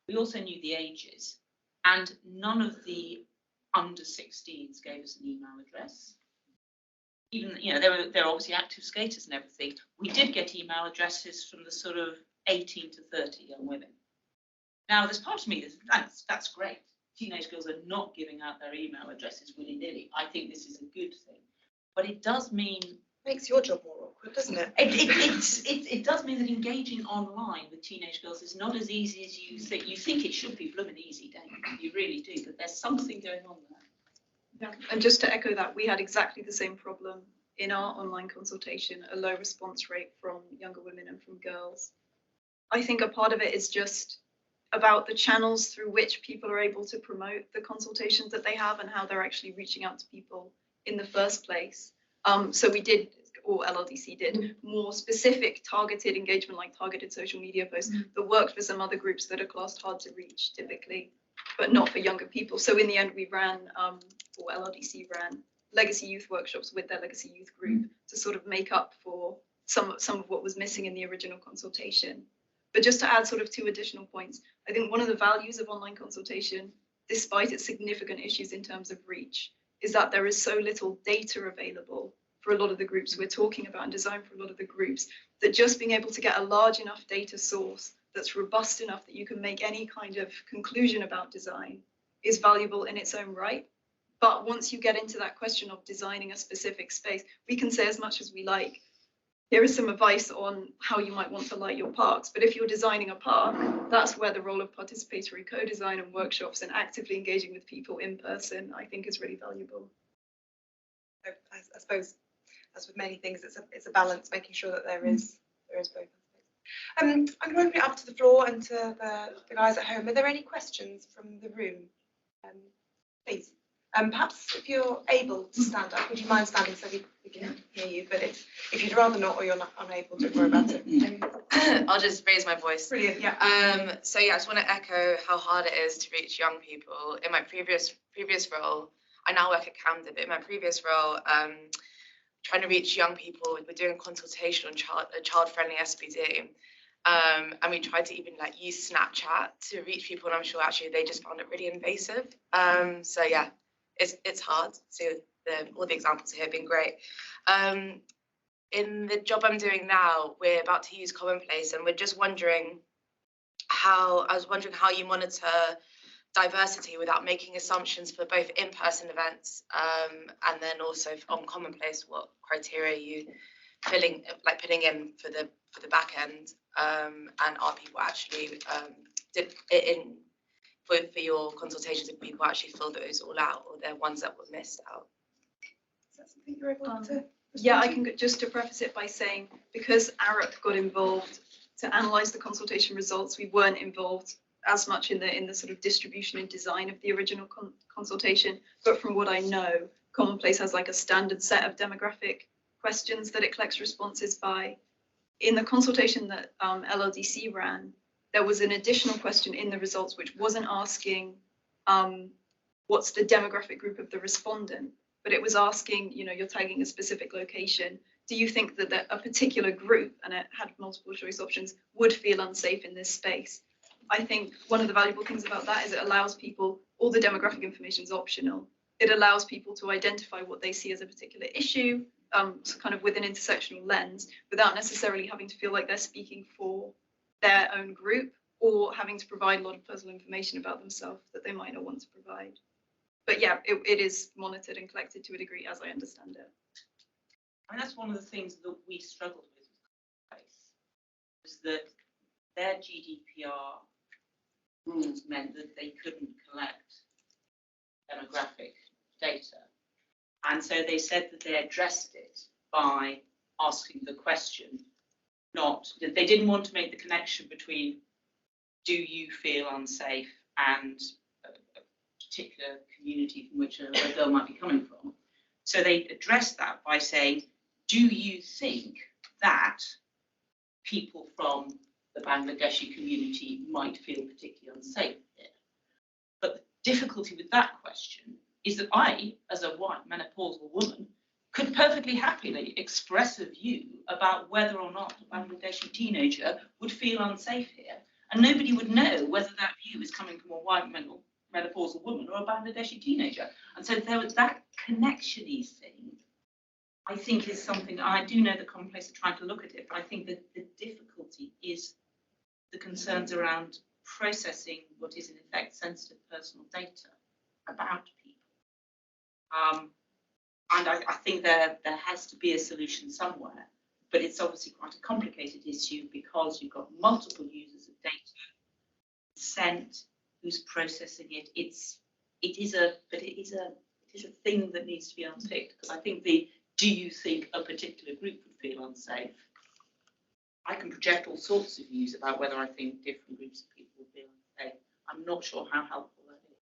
We also knew the ages, and none of the under 16s gave us an email address. Even, you know, they're obviously active skaters and everything. We did get email addresses from the sort of 18 to 30 young women. Now, there's part of me that's great. Teenage girls are not giving out their email addresses willy-nilly. I think this is a good thing, but it does mean, makes your job more awkward, doesn't it? It does mean that engaging online with teenage girls is not as easy as you think. You think it should be blooming easy, don't you? You really do, but there's something going on there. Yeah, and just to echo that, we had exactly the same problem in our online consultation, a low response rate from younger women and from girls. I think a part of it is just about the channels through which people are able to promote the consultations that they have and how they're actually reaching out to people in the first place. So we did, or LLDC did, more specific targeted engagement, like targeted social media posts that worked for some other groups that are classed hard to reach typically, but not for younger people. So in the end, we ran, or LLDC ran, legacy youth workshops with their legacy youth group to sort of make up for some of what was missing in the original consultation. But just to add sort of 2 additional points, I think one of the values of online consultation, despite its significant issues in terms of reach, is that there is so little data available for a lot of the groups we're talking about and designed for a lot of the groups, that just being able to get a large enough data source that's robust enough that you can make any kind of conclusion about design is valuable in its own right. But once you get into that question of designing a specific space, we can say as much as we like, here is some advice on how you might want to light your parks. But if you're designing a park, that's where the role of participatory co-design and workshops and actively engaging with people in person, I think, is really valuable. I suppose, as with many things, it's a balance, making sure that there is both. I'm going to open it up to the floor and to the guys at home. Are there any questions from the room? Please. Perhaps if you're able to stand up, would you mind standing so we can hear you? But if you'd rather not, or you're not unable, don't worry about it. I'll just raise my voice. Brilliant, yeah. So yeah, I just want to echo how hard it is to reach young people. In my previous role, I now work at Camden, but in my previous role, trying to reach young people, we're doing a consultation on child-friendly SPD. And we tried to even like use Snapchat to reach people, and I'm sure actually they just found it really invasive. So yeah, it's hard. So all the examples here have been great. In the job I'm doing now, we're about to use Commonplace, and we're just wondering how you monitor diversity without making assumptions for both in-person events and then also on Commonplace, what criteria you putting in for the back end, and are people actually for your consultations, if people actually fill those all out, or they're ones that were missed out? Is that something you're able to? Yeah, I can just to preface it by saying, because Arup got involved to analyse the consultation results, we weren't involved as much in the sort of distribution and design of the original consultation. But from what I know, Commonplace has like a standard set of demographic questions that it collects responses by. In the consultation that LLDC ran, there was an additional question in the results which wasn't asking what's the demographic group of the respondent, but it was asking, you're tagging a specific location. Do you think that a particular group, and it had multiple choice options, would feel unsafe in this space? I think one of the valuable things about that is it allows people, all the demographic information is optional. It allows people to identify what they see as a particular issue, so kind of with an intersectional lens, without necessarily having to feel like they're speaking for their own group or having to provide a lot of personal information about themselves that they might not want to provide. But yeah, it is monitored and collected to a degree, as I understand it. I mean, that's one of the things that we struggled with was that their GDPR rules meant that they couldn't collect demographic data. And so they said that they addressed it by asking the question, not that they didn't want to make the connection between do you feel unsafe and a particular community from which a girl might be coming from. So they addressed that by saying, do you think that people from the Bangladeshi community might feel particularly unsafe here? But the difficulty with that question is that I, as a white menopausal woman, could perfectly happily express a view about whether or not a Bangladeshi teenager would feel unsafe here, and nobody would know whether that view is coming from a white menopausal woman or a Bangladeshi teenager. And so there was that connection-y thing, I think, is something, I do know that Commonplace are trying to look at it, but I think that the difficulty is the concerns around processing what is in effect sensitive personal data about people. And I think there has to be a solution somewhere, but it's obviously quite a complicated issue because you've got multiple users of data, consent, who's processing it. It is a thing that needs to be unpicked, because I think do you think a particular group would feel unsafe? I can project all sorts of views about whether I think different groups of people would feel unsafe. I'm not sure how helpful that is.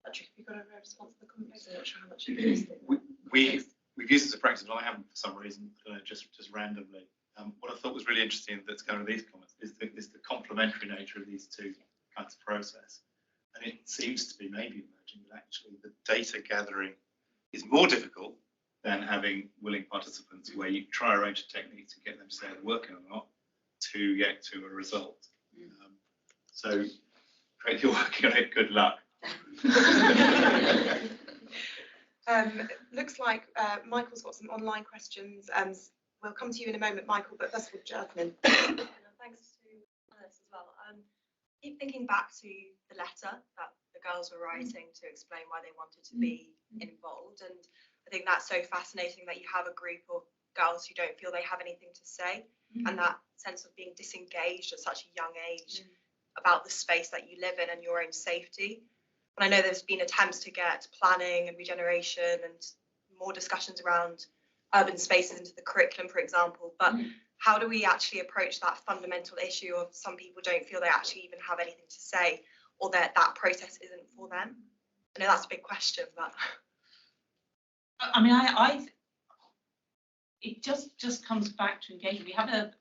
Patrick, have you got a response to the Commonplace? I'm not sure how much you use it. We've used it as a practice, but I haven't for some reason, just randomly. What I thought was really interesting that's going with these comments is the complementary nature of these two kinds of process. And it seems to be maybe emerging that actually the data gathering is more difficult than having willing participants where you try to arrange a technique to get them to say they're working or not to get to a result. So, Craig, you're working on it, good luck. Looks like Michael's got some online questions. We'll come to you in a moment, Michael, but first of all, Jasmine. Thanks to Alice as well. Keep thinking back to the letter that the girls were writing to explain why they wanted to be involved, and I think that's so fascinating that you have a group of girls who don't feel they have anything to say, and that sense of being disengaged at such a young age about the space that you live in and your own safety. And I know there's been attempts to get planning and regeneration and more discussions around urban spaces into the curriculum, for example, but how do we actually approach that fundamental issue of some people don't feel they actually even have anything to say, or that that process isn't for them? I know that's a big question, but I mean, it just comes back to engagement. We have a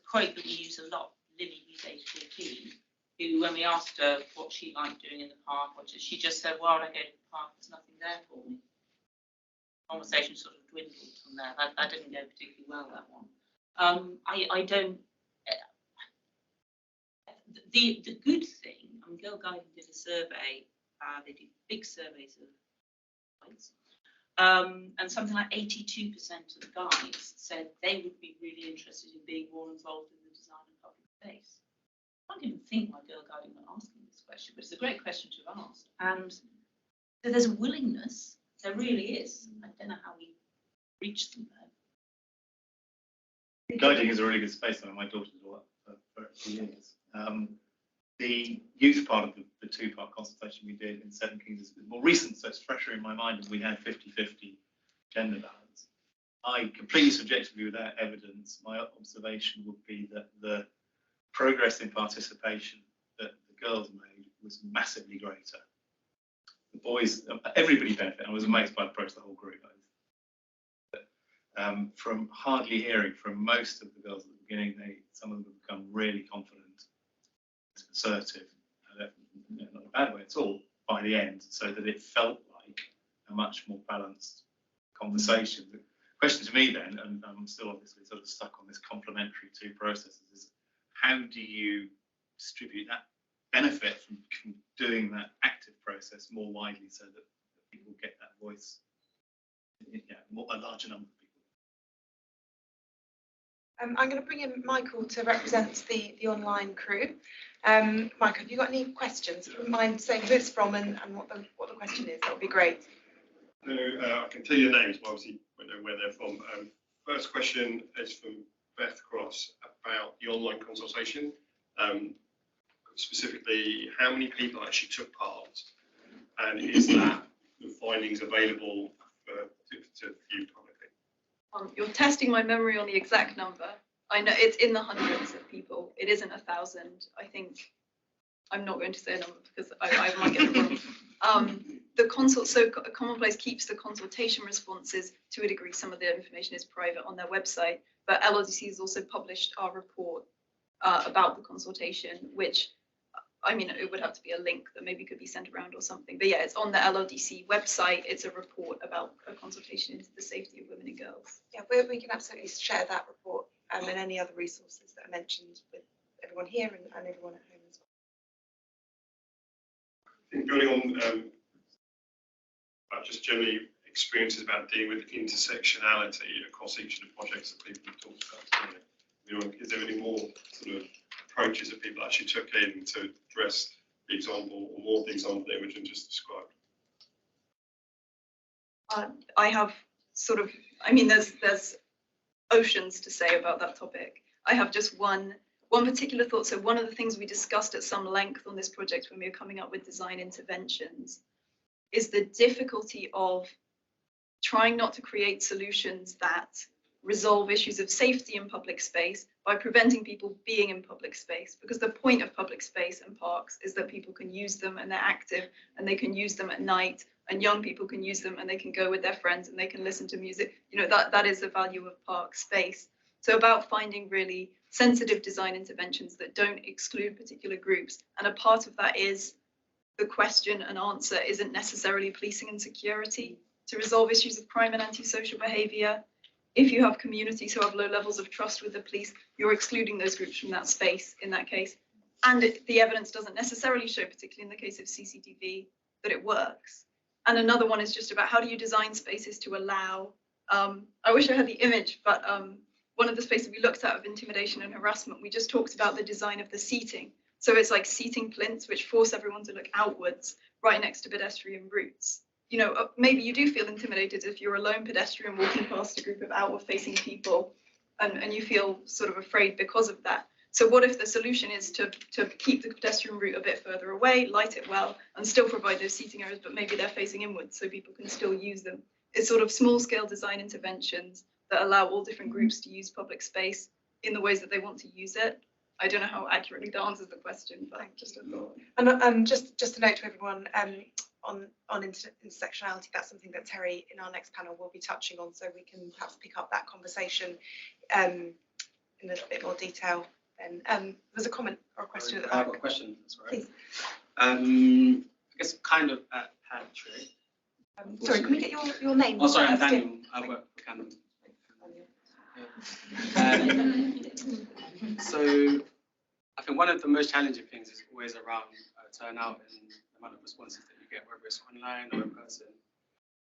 quote that we use a lot. Lily, who's age 14, who, when we asked her what she liked doing in the park, she just said, "Well, when I go to the park, there's nothing there for me." Conversation sort of dwindled from there. That didn't go particularly well, that one. I don't. The good thing, I mean, Girl Guiding did a survey. They did big surveys of points, and something like 82% of the guys said they would be really interested in being more involved in the design of public space. I can't even think why Girl Guiding were asking this question, but it's a great question to have asked. And so there's a willingness. There really is. I don't know how we reach them there. Guiding is a really good space. I mean, my daughter's all up for a few years. The youth part of the two-part consultation we did in Seven Kings is more recent, so it's fresher in my mind, and we had 50-50 gender balance. I completely subjectively, without evidence, my observation would be that the progress in participation that the girls made was massively greater. The boys, everybody benefited. I was amazed by the process, the whole group. From hardly hearing from most of the girls at the beginning, some of them have become really confident, assertive, not in a bad way at all, by the end, so that it felt like a much more balanced conversation. The question to me then, and I'm still obviously sort of stuck on this complementary two processes, is how do you distribute that benefit from doing that active process more widely so that people get that voice, a larger number of people? I'm going to bring in Michael to represent the online crew. Michael, have you got any questions? If you wouldn't mind saying who it's from and what the question is, that would be great. No, I can tell you the names, but obviously we know where they're from. First question is from Beth Cross about the online consultation. Specifically, how many people actually took part, and is that the findings available to view publicly? You're testing my memory on the exact number. I know it's in the hundreds of people. It isn't 1,000. I think I'm not going to say a number because I might get it wrong. So Commonplace keeps the consultation responses to a degree. Some of the information is private on their website, but LRDC has also published our report about the consultation, which, I mean, it would have to be a link that maybe could be sent around or something. But yeah, it's on the LRDC website. It's a report about a consultation into the safety of women and girls. Yeah, we can absolutely share that report and any other resources that are mentioned with everyone here and everyone at home as well. I think building on just generally experiences about dealing with intersectionality across each of the projects that people have talked about today. You know, is there any more sort of approaches that people actually took in to address the example or more of the example that Imogen just described? I have sort of, I mean, there's oceans to say about that topic. I have just one particular thought. So one of the things we discussed at some length on this project when we were coming up with design interventions is the difficulty of trying not to create solutions that resolve issues of safety in public space by preventing people being in public space, because the point of public space and parks is that people can use them and they're active and they can use them at night, and young people can use them and they can go with their friends and they can listen to music. You know, that is the value of park space. So about finding really sensitive design interventions that don't exclude particular groups, and a part of that is the question and answer isn't necessarily policing and security to resolve issues of crime and antisocial behaviour. If you have communities who have low levels of trust with the police, you're excluding those groups from that space in that case. And the evidence doesn't necessarily show, particularly in the case of CCTV, that it works. And another one is just about how do you design spaces to allow, I wish I had the image, but one of the spaces we looked at of intimidation and harassment, we just talked about the design of the seating. So it's like seating plinths, which force everyone to look outwards, right next to pedestrian routes. You know, maybe you do feel intimidated if you're a lone pedestrian walking past a group of outward-facing people, and you feel sort of afraid because of that. So what if the solution is to keep the pedestrian route a bit further away, light it well, and still provide those seating areas, but maybe they're facing inwards so people can still use them. It's sort of small-scale design interventions that allow all different groups to use public space in the ways that they want to use it. I don't know how accurately that answers the question, but just a thought. And just a note to everyone, on intersectionality, that's something that Teri in our next panel will be touching on, so we can perhaps pick up that conversation in a little bit more detail. And there's a comment or a question at the back. I have a question, that's all right. Please. I guess kind of at Patrick. Sorry, can we get your name? Oh, sorry, I'm Daniel. I work for Canada. So I think one of the most challenging things is always around turnout and the amount of responses that you get, whether it's online or in person,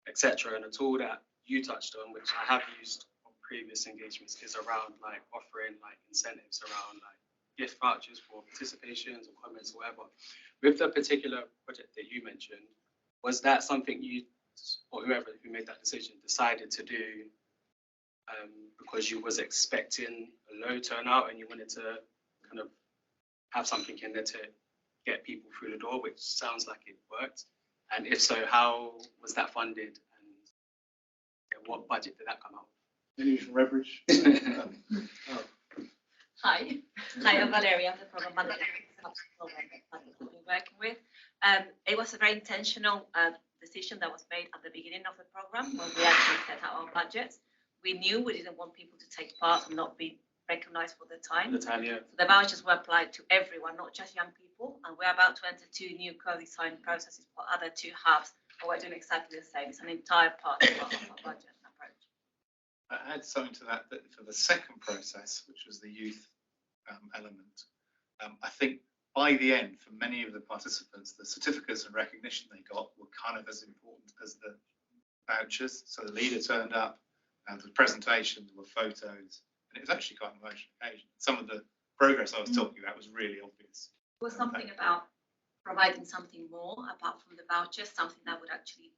etc. And a tool that you touched on, which I have used on previous engagements, is around like offering like incentives around like gift vouchers for participations or comments or whatever. With the particular project that you mentioned, was that something you or whoever who made that decision decided to do because you was expecting a low turnout and you wanted to kind of have something in there to get people through the door, which sounds like it worked? And if so, how was that funded and what budget did that come out? Maybe from Redbridge. Hi, I'm Valeria, I'm the program manager that we've been working with. It was a very intentional decision that was made at the beginning of the program when we actually set out our budgets. We knew we didn't want people to take part and not be recognised for the time. Yeah. So the vouchers were applied to everyone, not just young people. And we're about to enter 2 new co-design processes for other 2 hubs, but we're doing exactly the same. It's an entire part of our budget approach. I add something to that for the second process, which was the youth element. I think by the end, for many of the participants, the certificates and recognition they got were kind of as important as the vouchers. So the leader turned up, and the presentations were photos, and it was actually quite an emotional occasion. Some of the progress I was talking about was really obvious. There was something about providing something more apart from the vouchers, something that would actually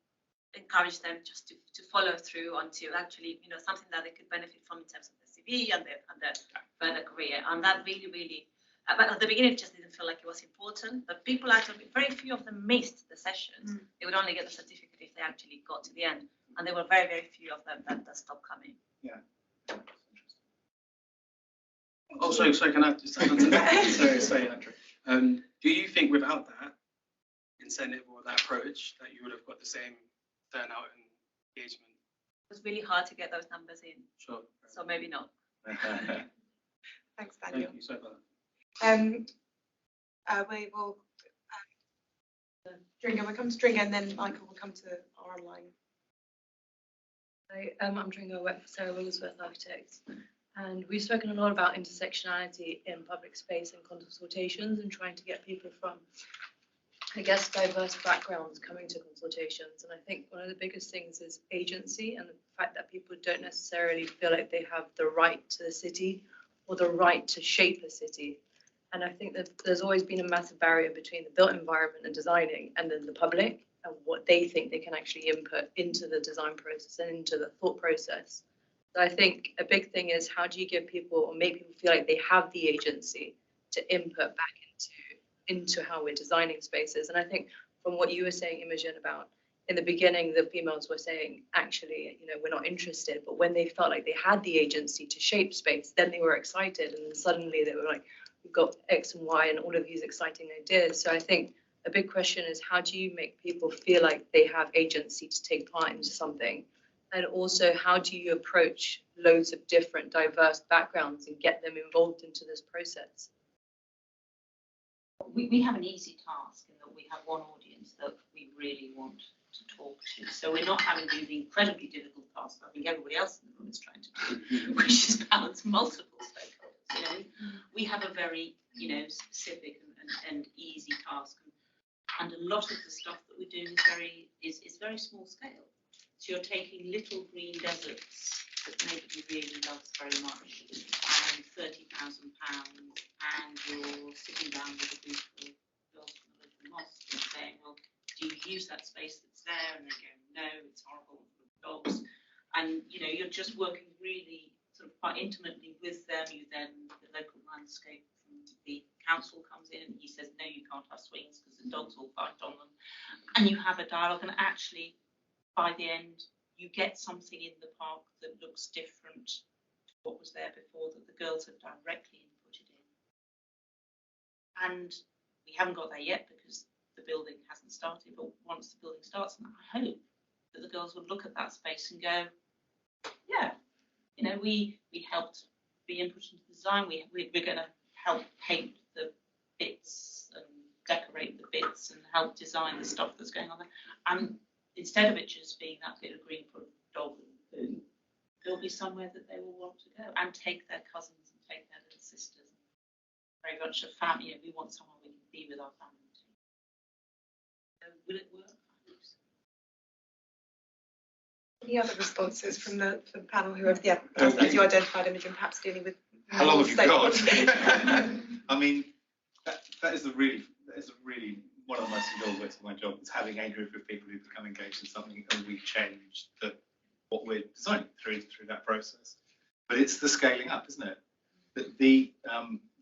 encourage them just to follow through until actually, you know, something that they could benefit from in terms of the CV and their further career. And that really, but at the beginning it just didn't feel like it was important. But people actually, very few of them missed the sessions. They would only get the certificate if they actually got to the end. And there were very few of them that stopped coming. Yeah. Oh, sorry, can I just add on to that? sorry, Andrew. Do you think without that incentive or that approach that you would have got the same turnout and engagement? It was really hard to get those numbers in. Sure. So maybe not. Thanks, Daniel. Thank you, sorry about that. We will, Dringa, we'll come to Dringa, and then Michael will come to our online. Hi, I'm Dringa, I work for Sara Wandsworth Architects, and we've spoken a lot about intersectionality in public space and consultations and trying to get people from, I guess, diverse backgrounds coming to consultations. And I think one of the biggest things is agency and the fact that people don't necessarily feel like they have the right to the city or the right to shape a city. And I think that there's always been a massive barrier between the built environment and designing and then the public and what they think they can actually input into the design process and into the thought process. So I think a big thing is how do you give people or make people feel like they have the agency to input back into how we're designing spaces. And I think from what you were saying, Imogen, about in the beginning, the females were saying, actually, you know, we're not interested. But when they felt like they had the agency to shape space, then they were excited. And then suddenly they were like, we've got X and Y and all of these exciting ideas. So I think a big question is how do you make people feel like they have agency to take part into something? And also, how do you approach loads of different diverse backgrounds and get them involved into this process? we have an easy task in that we have one audience that we really want to talk to. So we're not having to do the incredibly difficult task I think everybody else in the room is trying to do, which is balance multiple stakeholders. You know, we have a very, you know, specific and easy task, and a lot of the stuff that we're doing is very small scale. So you're taking little green deserts that nobody really loves very much, and £30,000, and you're sitting down with a group of girls from the local mosque and saying, well, do you use that space that's there? And they go, no, it's horrible for dogs. And you know, you're just working really sort of quite intimately with them. You then, the local landscape from the council comes in and he says, no, you can't have swings because the dogs will fight on them. And you have a dialogue, and actually by the end you get something in the park that looks different to what was there before, that the girls have directly inputted in. And we haven't got there yet because the building hasn't started, but once the building starts, I hope that the girls will look at that space and go, yeah, you know, we helped be input into the design, we're going to help paint the bits and decorate the bits and help design the stuff that's going on there. And instead of it just being that bit of green for a dog and poo, there'll be somewhere that they will want to go and take their cousins and take their little sisters. Very much a family, you know, we want somewhere we can be with our family too. So will it work? I hope so. Any other responses from the panel who have, yeah, as you identified, Imogen, perhaps dealing with How long have you got? stakeholders? I mean, that is really one of the most enjoyable bits of my job, is having a group of people who become engaged in something and we change what we're designing through that process. But it's the scaling up, isn't it? The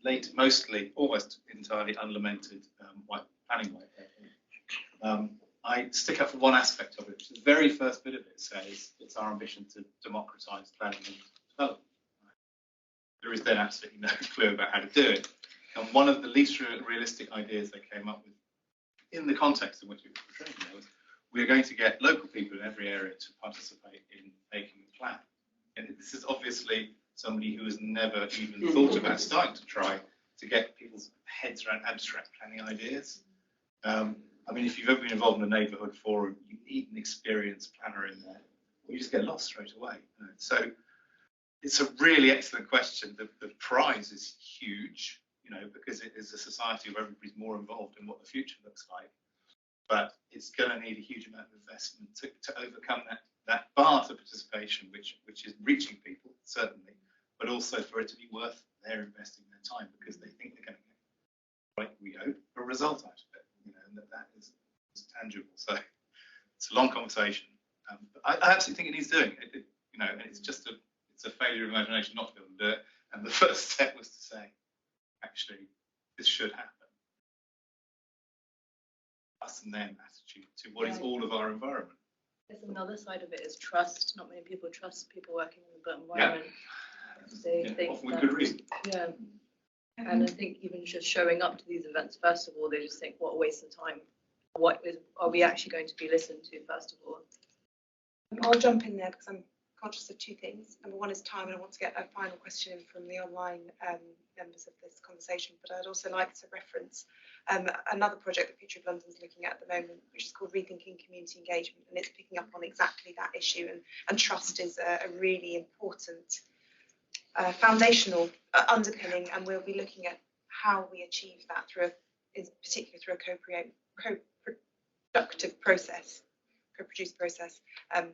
late, mostly, almost entirely unlamented white planning white paper. I stick up for one aspect of it, which is the very first bit of it says it's our ambition to democratise planning and development. There is then absolutely no clue about how to do it. And one of the least realistic ideas they came up with, in the context in which we were portraying there, was we're going to get local people in every area to participate in making the plan. And this is obviously somebody who has never even thought about starting to try to get people's heads around abstract planning ideas. I mean, if you've ever been involved in a neighbourhood forum, you need an experienced planner in there, or you just get lost straight away. So it's a really excellent question. The prize is huge, you know, because it is a society where everybody's more involved in what the future looks like. But it's going to need a huge amount of investment to overcome that bar to participation, which is reaching people, certainly, but also for it to be worth their investing their time, because they think they're going to get, right, we hope, a result out of it, you know, and that is tangible. So it's a long conversation. But I absolutely think it needs doing. You know, and it's a failure of imagination not to be able to do it. And the first step was to say, actually, this should happen. Us and them attitude to what is all of our environment. There's another side of it is trust. Not many people trust people working in the built environment. They think often with good reason. Yeah. And I think even just showing up to these events, first of all, they just think, what a waste of time. Are we actually going to be listened to, first of all? I'll jump in there because I'm conscious of two things. Number one is time, and I want to get a final question in from the online members of this conversation. But I'd also like to reference another project that Future of London is looking at the moment, which is called Rethinking Community Engagement, and it's picking up on exactly that issue. And trust is a really important foundational underpinning, and we'll be looking at how we achieve that in particular through a co-productive process, co-produced process.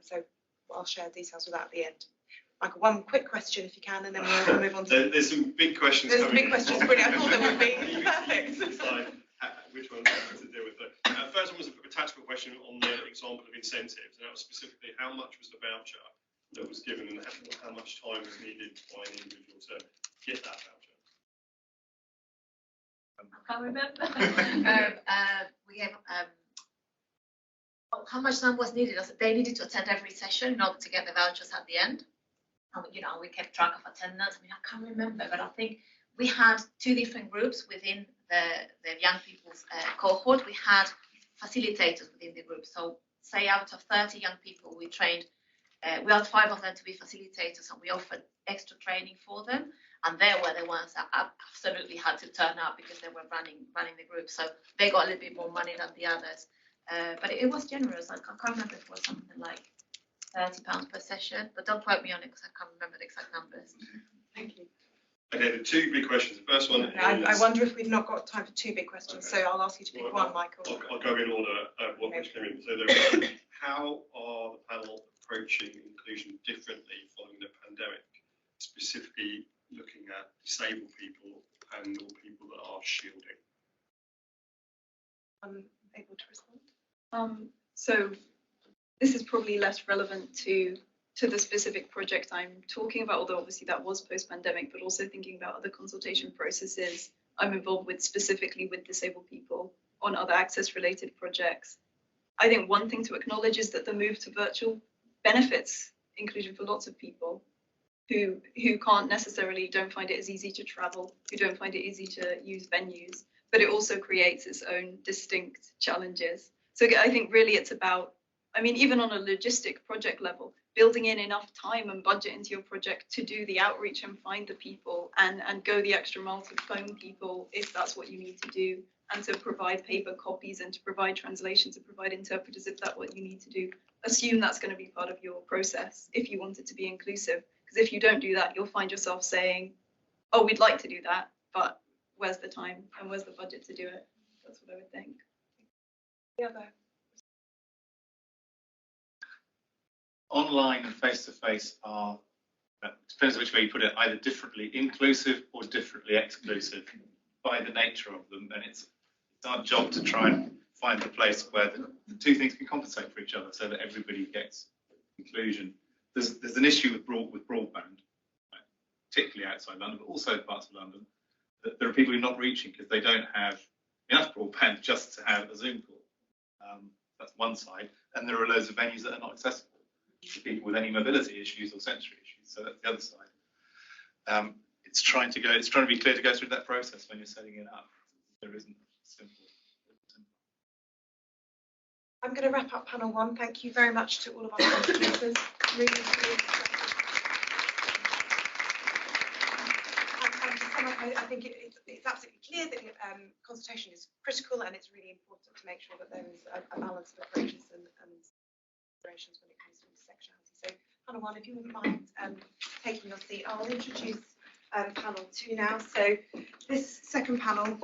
So I'll share details with that at the end. Michael, one quick question if you can, and then we'll move on to... There's some big questions There's coming big questions, brilliant. I thought there would be. Perfect. Which one to deal with? First one was a tactical question on the example of incentives, and that was specifically how much was the voucher that was given and how much time was needed by an individual to get that voucher. I can't remember. We have how much time was needed? They needed to attend every session in order to get the vouchers at the end. You know, we kept track of attendance. I mean, I can't remember, but I think we had two different groups within the young people's cohort. We had facilitators within the group. So say out of 30 young people we trained, we had 5 of them to be facilitators, and we offered extra training for them. and they were the ones that absolutely had to turn up because they were running the group. So they got a little bit more money than the others. But it was generous. I can't remember if it was something like £30 per session, but don't quote me on it because I can't remember the exact numbers. Thank you. Okay, the two big questions. The first one is... I wonder if we've not got time for two big questions, so I'll ask you to pick one, Michael. I'll go in order which came in. So how are the panel approaching inclusion differently following the pandemic, specifically looking at disabled people and or people that are shielding? I'm able to respond. So this is probably less relevant to the specific project I'm talking about, although obviously that was post-pandemic, but also thinking about other consultation processes I'm involved with specifically with disabled people on other access-related projects. I think one thing to acknowledge is that the move to virtual benefits inclusion for lots of people who don't find it as easy to travel, who don't find it easy to use venues, but it also creates its own distinct challenges. So I think really it's about, I mean, even on a logistic project level, building in enough time and budget into your project to do the outreach and find the people and go the extra mile to phone people if that's what you need to do, and to provide paper copies and to provide translations and provide interpreters if that's what you need to do. Assume that's going to be part of your process if you want it to be inclusive. Because if you don't do that, you'll find yourself saying, oh, we'd like to do that, but where's the time and where's the budget to do it? That's what I would think. The other. Online and face-to-face are, depends which way you put it, either differently inclusive or differently exclusive by the nature of them. And it's our job to try and find a place where the two things can compensate for each other so that everybody gets inclusion. There's an issue with broadband, right, particularly outside London, but also parts of London, that there are people who are not reaching because they don't have enough broadband just to have a Zoom call. That's one side. And there are loads of venues that are not accessible to people with any mobility issues or sensory issues. So that's the other side. It's trying to be clear to go through that process when you're setting it up. There isn't simple. I'm going to wrap up panel one. Thank you very much to all of our contributors. Really. And to sum up, I think it's absolutely clear that consultation is critical, and it's really important to make sure that there is a balance of approaches and considerations when it comes to intersectionality. So panel one, if you wouldn't mind taking your seat, I'll introduce panel two now. So this second panel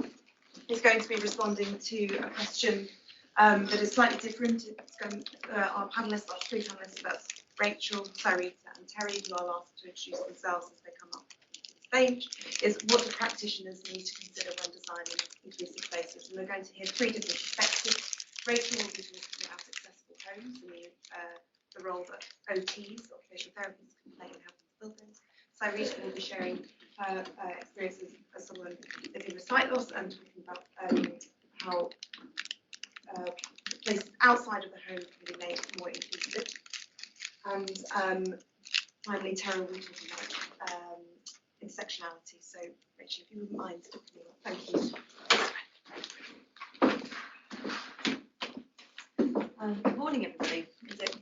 is going to be responding to a question that is slightly different. It's going, our panelists, our three panelists, that's Rachel, Cyreeta and Teri, who I'll ask to introduce themselves as they come up to the stage, is what do practitioners need to consider when designing inclusive spaces? And we're going to hear three different perspectives. Rachel will be talking about accessible homes and the role that OTs, occupational therapists, can play in helping to build those. Cyreeta will be sharing her experiences as someone living with sight loss and talking about how places outside of the home can be made more inclusive. And finally, Teri will be talking about intersectionality. So, Rachel, if you wouldn't mind. Thank you. Good morning, everybody. Is it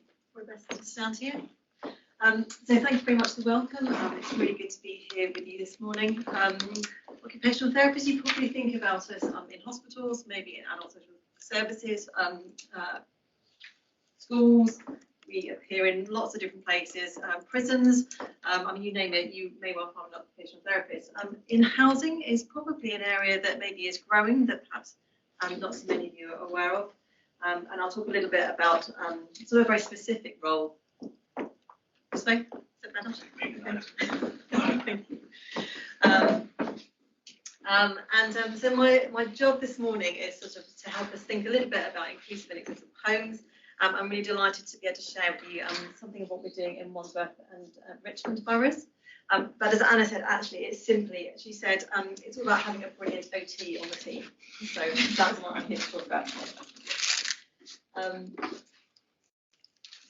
best to stand here? So thank you very much for the welcome. It's really good to be here with you this morning. Occupational therapists, you probably think about us in hospitals, maybe in adult social services, schools. We appear in lots of different places, prisons. I mean, you name it, you may well find an occupational therapist. In housing is probably an area that maybe is growing, that perhaps not so many of you are aware of. And I'll talk a little bit about sort of a very specific role. This way? Is that better? Thank you. So my job this morning is sort of to help us think a little bit about inclusive and accessible homes. I'm really delighted to be able to share with you something of what we're doing in Wandsworth and Richmond boroughs. But as Anna said, actually, it's simply, she said, it's all about having a brilliant OT on the team. So that's what I'm here to talk about.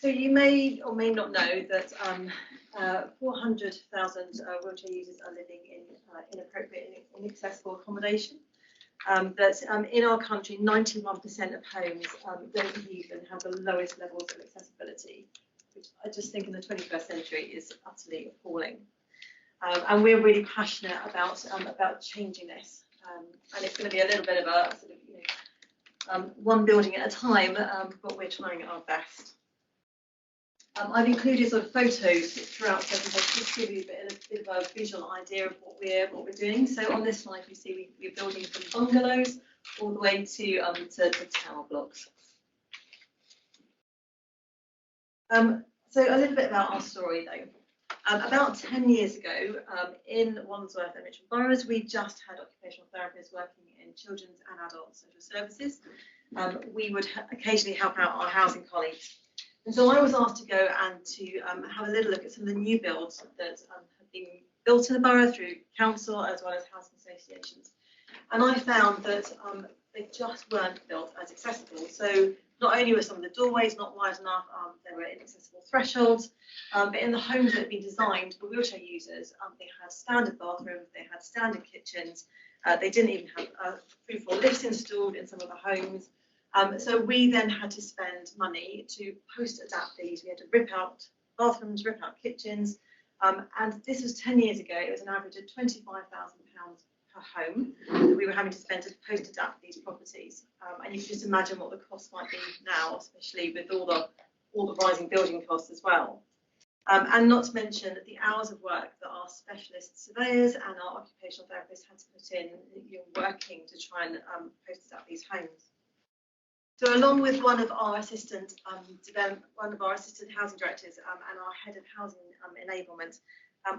So you may or may not know that 400,000 wheelchair users are living in inappropriate and inaccessible accommodation. That in our country, 91% of homes don't even have the lowest levels of accessibility, which I just think in the 21st century is utterly appalling. And we're really passionate about changing this. And it's going to be a little bit of a sort of, one building at a time, but we're trying our best. I've included sort of photos throughout the presentation just to give you a bit of a visual idea of what we're doing. So on this slide, you see we're building from bungalows all the way to tower blocks. So a little bit about our story though. About 10 years ago, in Wandsworth and Richmond boroughs, we just had occupational therapists working in children's and adult social services. We would occasionally help out our housing colleagues. And so I was asked to go and to have a little look at some of the new builds that have been built in the borough through council as well as housing associations. And I found that they just weren't built as accessible. So not only were some of the doorways not wide enough, there were inaccessible thresholds, but in the homes that had been designed for wheelchair users, they had standard bathrooms, they had standard kitchens, they didn't even have through floor lifts installed in some of the homes. So we then had to spend money to post-adapt these. We had to rip out bathrooms, rip out kitchens, and this was 10 years ago. It was an average of £25,000 per home that we were having to spend to post-adapt these properties. And you can just imagine what the cost might be now, especially with all the rising building costs as well. And not to mention the hours of work that our specialist surveyors and our occupational therapists had to put in, working to try and post-adapt these homes. So along with one of our assistant housing directors and our head of housing enablement,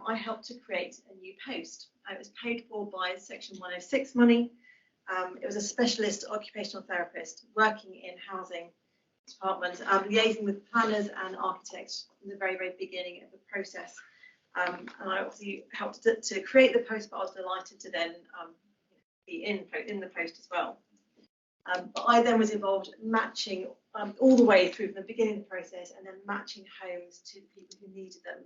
I helped to create a new post. It was paid for by Section 106 money. It was a specialist occupational therapist working in housing departments, liaising with planners and architects from the very, very beginning of the process. And I obviously helped to create the post, but I was delighted to then be in the post as well. But I then was involved matching all the way through from the beginning of the process and then matching homes to the people who needed them.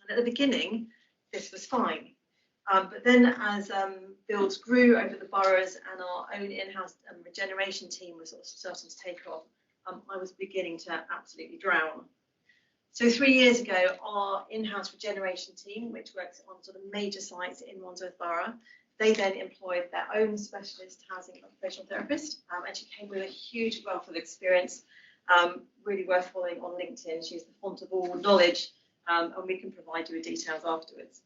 And at the beginning, this was fine. But then as builds grew over the boroughs and our own in-house regeneration team was sort of starting to take off, I was beginning to absolutely drown. So 3 years ago, our in-house regeneration team, which works on sort of major sites in Wandsworth Borough, they then employed their own specialist housing occupational therapist, and she came with a huge wealth of experience, really worth following on LinkedIn. She's the font of all knowledge, and we can provide you with details afterwards.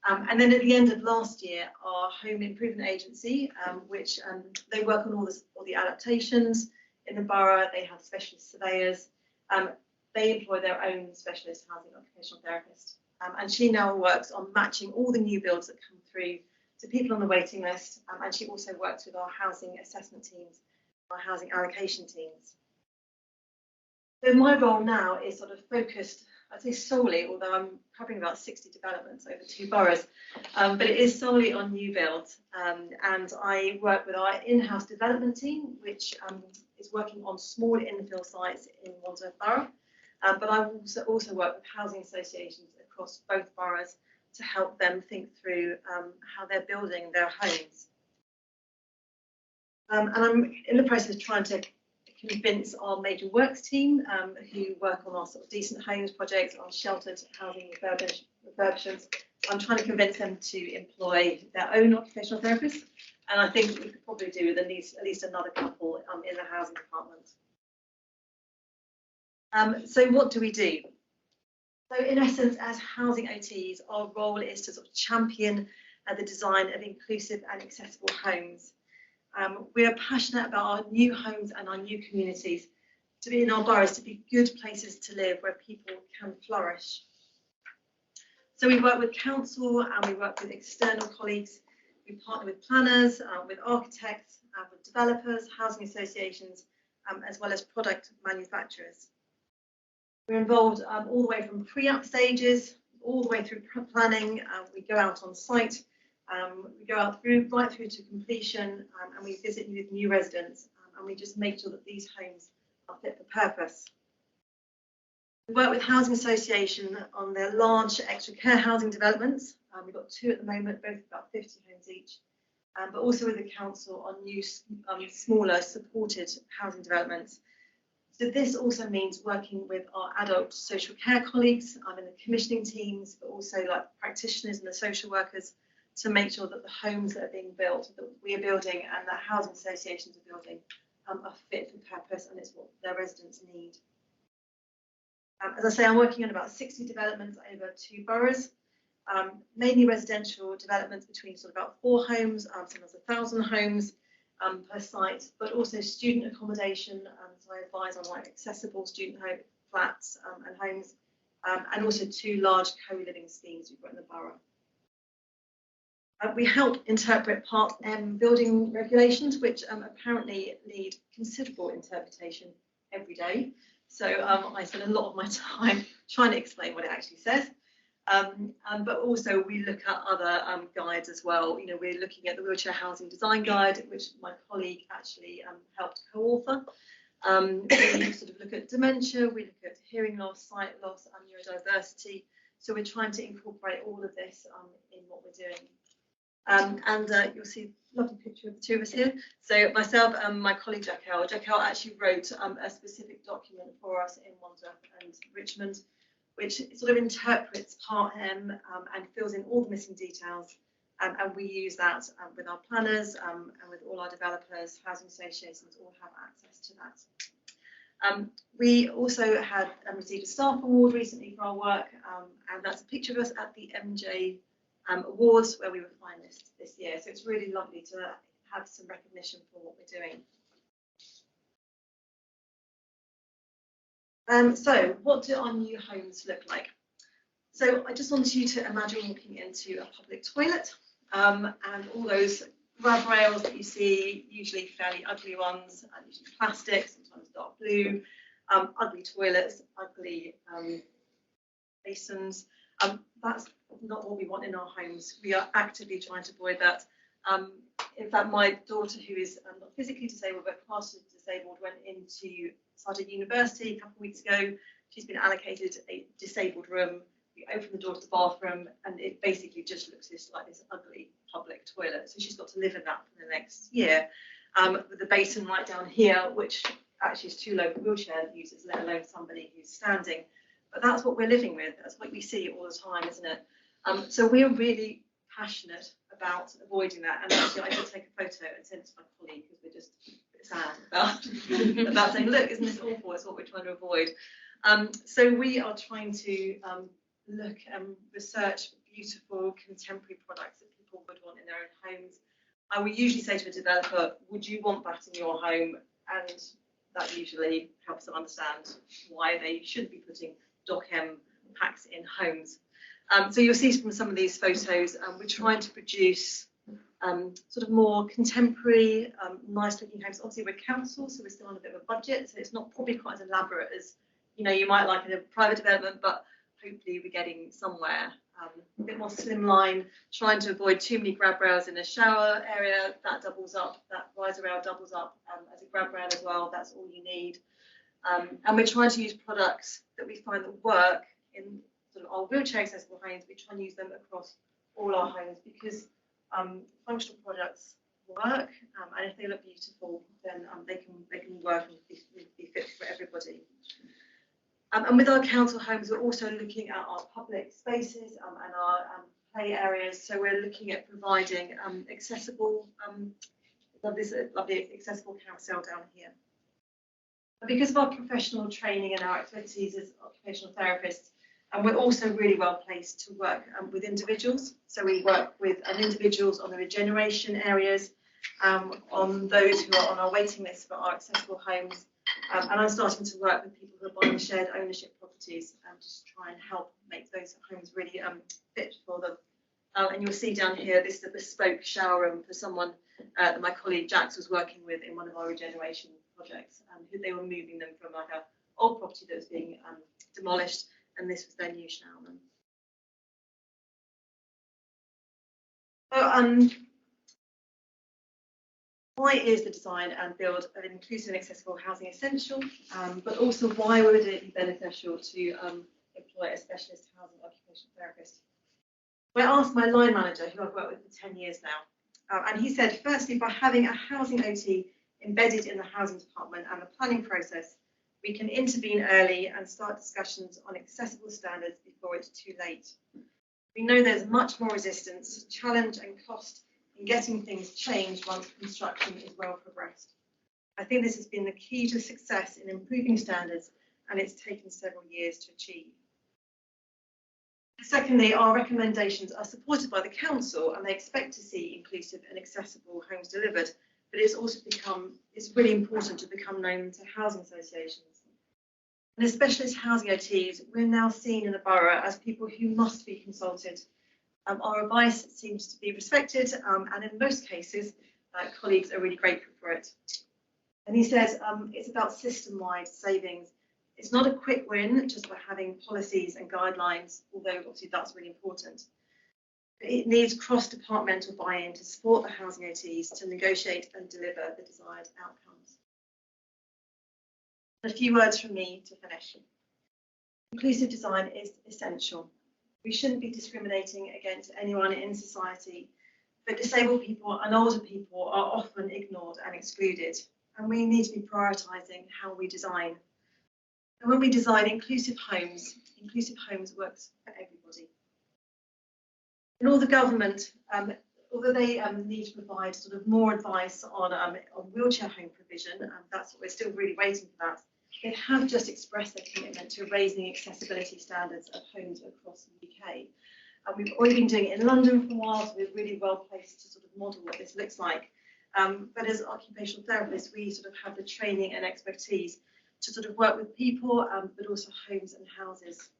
And then at the end of last year, our home improvement agency, which they work on all the adaptations in the borough, they have specialist surveyors, they employ their own specialist housing occupational therapist. And she now works on matching all the new builds that come through to people on the waiting list, and she also works with our housing assessment teams, our housing allocation teams. So my role now is sort of focused, I'd say solely, although I'm covering about 60 developments over 2 boroughs, but it is solely on new builds. And I work with our in-house development team, which is working on small infill sites in Wandsworth Borough, but I also work with housing associations across both boroughs to help them think through how they're building their homes. And I'm in the process of trying to convince our major works team who work on our sort of decent homes projects, on sheltered housing refurbishments. I'm trying to convince them to employ their own occupational therapists, and I think we could probably do with at least another couple in the housing department. So what do we do? So in essence, as housing OTs, our role is to sort of champion the design of inclusive and accessible homes. We are passionate about our new homes and our new communities to be in our boroughs, to be good places to live where people can flourish. So we work with council and we work with external colleagues. We partner with planners, with architects, with developers, housing associations, as well as product manufacturers. We're involved all the way from pre-app stages, all the way through planning. We go out on site, we go out right through to completion, and we visit with new residents, and we just make sure that these homes are fit for purpose. We work with housing association on their large extra care housing developments. We've got 2 at the moment, both about 50 homes each, but also with the council on new, smaller supported housing developments. So this also means working with our adult social care colleagues in the commissioning teams, but also like practitioners and the social workers to make sure that the homes that are being built, that we are building and that housing associations are building are fit for purpose and it's what their residents need. As I say, I'm working on about 60 developments over 2 boroughs, mainly residential developments between sort of about 4 homes, sometimes 1,000 homes per site, but also student accommodation. So I advise on like accessible student home flats and homes, and also 2 large co-living schemes we've got in the borough. We help interpret Part M building regulations, which apparently need considerable interpretation every day. So I spend a lot of my time trying to explain what it actually says. But also we look at other guides as well. You know, we're looking at the Wheelchair Housing Design Guide, which my colleague actually helped co-author. We sort of look at dementia, we look at hearing loss, sight loss, and neurodiversity. So we're trying to incorporate all of this in what we're doing. You'll see a lovely picture of the 2 of us here. So myself and my colleague Jacquel actually wrote a specific document for us in Wandsworth and Richmond, which sort of interprets Part M and fills in all the missing details. And we use that with our planners and with all our developers, housing associations all have access to that. We also had received a staff award recently for our work, and that's a picture of us at the MJ Awards where we were finalists this year. So it's really lovely to have some recognition for what we're doing. So what do our new homes look like? So I just want you to imagine walking into a public toilet and all those grab rails that you see, usually fairly ugly ones, usually plastic, sometimes dark blue, ugly toilets, ugly basins. That's not what we want in our homes. We are actively trying to avoid that. In fact, my daughter, who is not physically disabled but classed as disabled, started university a couple of weeks ago. She's been allocated a disabled room. We open the door to the bathroom and it basically just looks like this ugly public toilet. So she's got to live in that for the next year. With the basin right down here, which actually is too low for wheelchair users, let alone somebody who's standing. But that's what we're living with. That's what we see all the time, isn't it? So we're really passionate about avoiding that. And actually, I did take a photo and sent it to my colleague because we're just a bit sad about saying, look, isn't this awful? It's what we're trying to avoid. So we are trying to look and research beautiful contemporary products that people would want in their own homes. I would usually say to a developer, would you want that in your home? And that usually helps them understand why they shouldn't be putting DocM packs in homes. So you'll see from some of these photos, we're trying to produce sort of more contemporary, nice looking homes. Obviously we're council, so we're still on a bit of a budget, so it's not probably quite as elaborate as you might like in a private development, but hopefully we're getting somewhere. A bit more slimline, trying to avoid too many grab rails in a shower area. That doubles up, that riser rail doubles up as a grab rail as well. That's all you need. And we're trying to use products that we find that work in sort of our wheelchair accessible homes. We try and use them across all our homes because functional products work, and if they look beautiful, then they can work and be fit for everybody. And with our council homes, we're also looking at our public spaces and our play areas. So we're looking at providing accessible, lovely accessible carousel down here. But because of our professional training and our expertise as occupational therapists, and we're also really well placed to work with individuals. So we work with individuals on the regeneration areas, on those who are on our waiting list for our accessible homes. And I'm starting to work with people who are buying shared ownership properties just to try and help make those homes really fit for them. And you'll see down here, this is a bespoke shower room for someone that my colleague Jax was working with in one of our regeneration projects. They were moving them from like an old property that was being demolished, and this was their new shower room. So, why is the design and build of inclusive and accessible housing essential? But also, why would it be beneficial to employ a specialist housing occupational therapist? I asked my line manager, who I've worked with for 10 years now, and he said, firstly, by having a housing OT embedded in the housing department and the planning process, We can intervene early and start discussions on accessible standards before it's too late. We know there's much more resistance, challenge and cost in getting things changed once construction is well progressed. I think this has been the key to success in improving standards, and it's taken several years to achieve. Secondly, our recommendations are supported by the council and they expect to see inclusive and accessible homes delivered, but it's really important to become known to housing associations. And as specialist housing OTs, we're now seen in the borough as people who must be consulted. Our advice seems to be respected, and in most cases, colleagues are really grateful for it. And he says it's about system-wide savings. It's not a quick win just by having policies and guidelines, although obviously that's really important. But it needs cross-departmental buy-in to support the housing OTs to negotiate and deliver the desired outcomes. And a few words from me to finish. Inclusive design is essential. We shouldn't be discriminating against anyone in society, but disabled people and older people are often ignored and excluded, and we need to be prioritising how we design. And when we design inclusive homes works for everybody. And all the government, although they need to provide sort of more advice on wheelchair home provision, and that's what we're still really waiting for that, they have just expressed their commitment to raising accessibility standards of homes across the UK. And we've already been doing it in London for a while, so we're really well placed to sort of model what this looks like. But as occupational therapists, we sort of have the training and expertise to sort of work with people, but also homes and houses.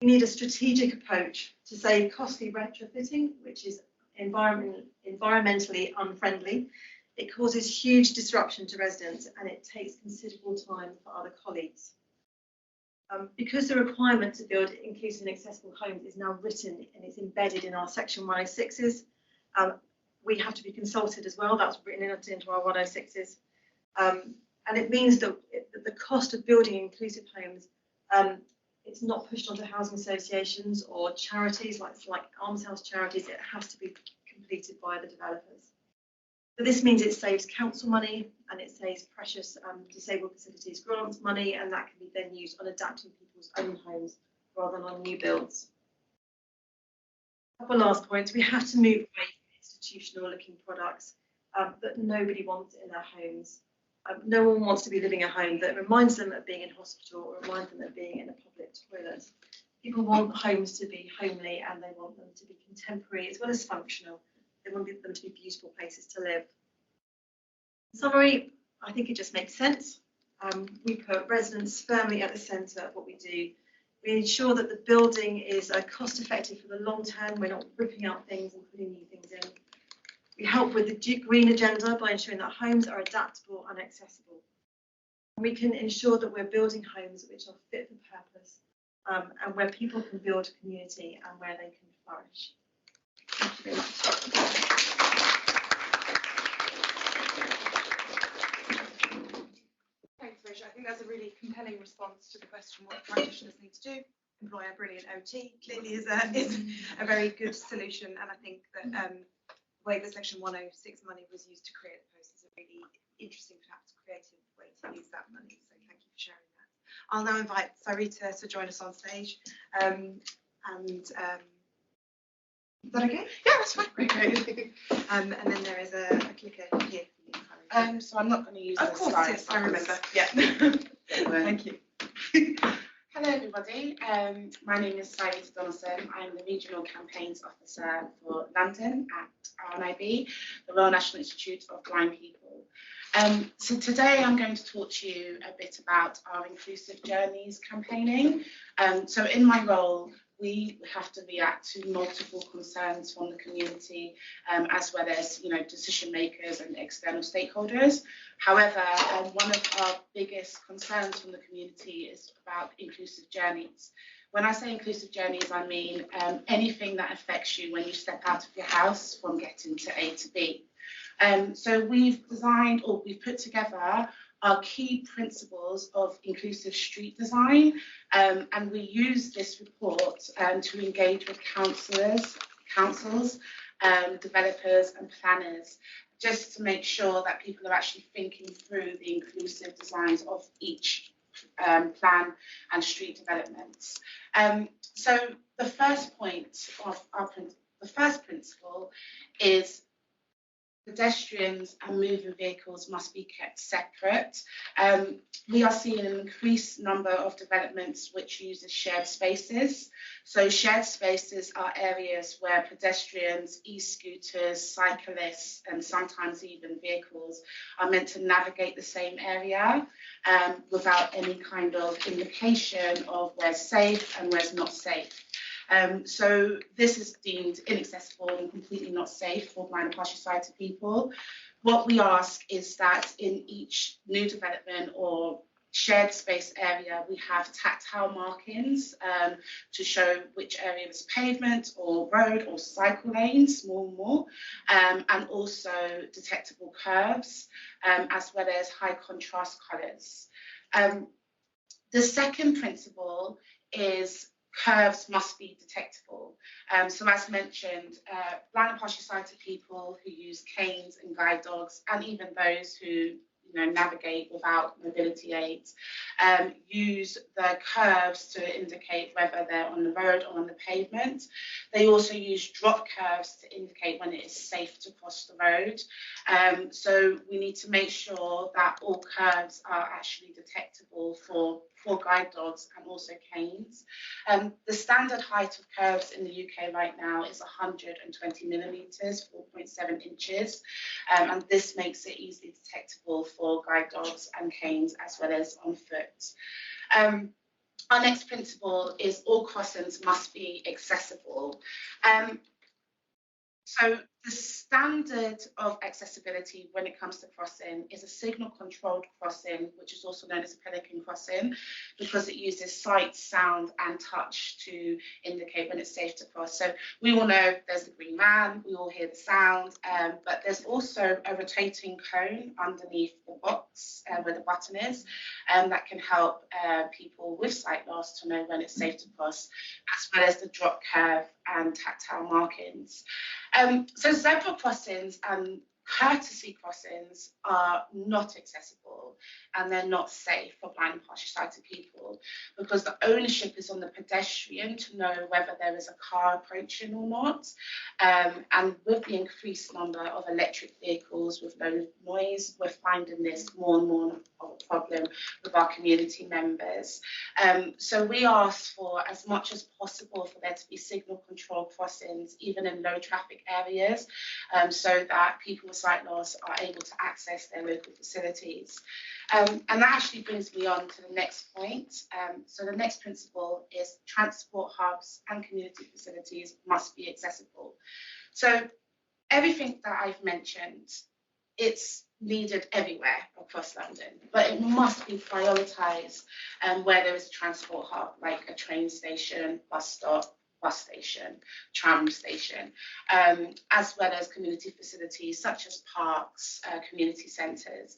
We need a strategic approach to save costly retrofitting, which is environmentally unfriendly. It causes huge disruption to residents and it takes considerable time for other colleagues. Because the requirement to build inclusive and accessible homes is now written and it's embedded in our section 106s, we have to be consulted as well. That's written into our 106s. And it means that the cost of building inclusive homes, it's not pushed onto housing associations or charities like alms house charities. It has to be completed by the developers. So this means it saves council money and it saves precious disabled facilities grants money, and that can be then used on adapting people's own homes rather than on new builds. A couple of last points. We have to move away from institutional looking products that nobody wants in their homes. No one wants to be living at home that reminds them of being in hospital or reminds them of being in a public toilet. People want homes to be homely and they want them to be contemporary as well as functional. They want them to be beautiful places to live. In summary, I think it just makes sense. We put residents firmly at the centre of what we do. We ensure that the building is cost effective for the long term. We're not ripping out things and putting new things in. We help with the green agenda by ensuring that homes are adaptable and accessible. And we can ensure that we're building homes which are fit for purpose and where people can build community and where they can flourish. Thank you very much. Thanks, Rachel. I think that's a really compelling response to the question what practitioners need to do. Employ a brilliant OT clearly is a very good solution, and I think that the way that Section 106 money was used to create the post is a really interesting, perhaps creative way to use that money. So thank you for sharing that. I'll now invite Cyreeta to join us on stage. Is that okay? Yeah, that's fine. Great. And then there is a clicker here for you. So I'm not going to use of the course, slides. yes, I remember. Yeah. Thank you. Hello, everybody. My name is Cyreeta Donaldson. I'm the Regional Campaigns Officer for London at RNIB, the Royal National Institute of Blind People. So today I'm going to talk to you a bit about our Inclusive Journeys campaigning. So in my role, we have to react to multiple concerns from the community, as well as decision makers and external stakeholders. However, one of our biggest concerns from the community is about inclusive journeys. When I say inclusive journeys, I mean anything that affects you when you step out of your house from getting to A to B. So we've designed, or we've put together, our key principles of inclusive street design, and we use this report to engage with councils, developers and planners just to make sure that people are actually thinking through the inclusive designs of each plan and street developments. So the first point of the first principle is pedestrians and moving vehicles must be kept separate. We are seeing an increased number of developments which uses shared spaces. So shared spaces are areas where pedestrians, e-scooters, cyclists, and sometimes even vehicles are meant to navigate the same area without any kind of indication of where's safe and where's not safe. So this is deemed inaccessible and completely not safe for blind and partially sighted people. What we ask is that in each new development or shared space area, we have tactile markings to show which area is pavement or road or cycle lanes, more and more, and also detectable curves, as well as high contrast colours. The second principle is curves must be detectable. So as mentioned, blind and partially sighted people who use canes and guide dogs, and even those who navigate without mobility aids, use the curves to indicate whether they're on the road or on the pavement. They also use drop curves to indicate when it is safe to cross the road. So we need to make sure that all curves are actually detectable for guide dogs and also canes. The standard height of curves in the UK right now is 120 millimetres, 4.7 inches, and this makes it easily detectable for guide dogs and canes as well as on foot. Our next principle is all crossings must be accessible. So the standard of accessibility when it comes to crossing is a signal controlled crossing, which is also known as a pelican crossing, because it uses sight, sound and touch to indicate when it's safe to cross. So we all know there's the green man, we all hear the sound, but there's also a rotating cone underneath the box where the button is, that can help people with sight loss to know when it's safe to cross, as well as the drop curve and tactile markings. So zebra crossings and courtesy crossings are not accessible and they're not safe for blind and partially sighted people because the ownership is on the pedestrian to know whether there is a car approaching or not. And with the increased number of electric vehicles with low noise, we're finding this more and more of a problem with our community members. So we ask for as much as possible for there to be signal control crossings, even in low traffic areas, so that people with sight loss are able to access their local facilities. And that actually brings me on to the next point. So the next principle is transport hubs and community facilities must be accessible. So everything that I've mentioned, it's needed everywhere across London, but it must be prioritised where there is a transport hub, like a train station, bus stop, bus station, tram station, as well as community facilities such as parks, community centres,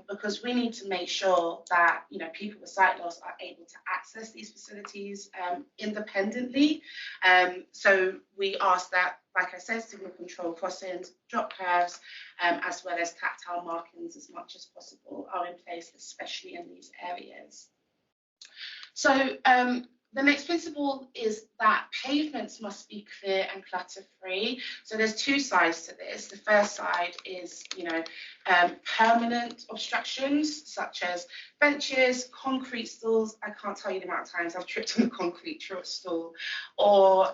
because we need to make sure that people with sight loss are able to access these facilities independently. So we ask that, like I said, signal control crossings, drop curves, as well as tactile markings as much as possible are in place, especially in these areas. So the next principle is that pavements must be clear and clutter-free. So there's two sides to this. The first side is, permanent obstructions, such as benches, concrete stalls. I can't tell you the amount of times I've tripped on a concrete stall, or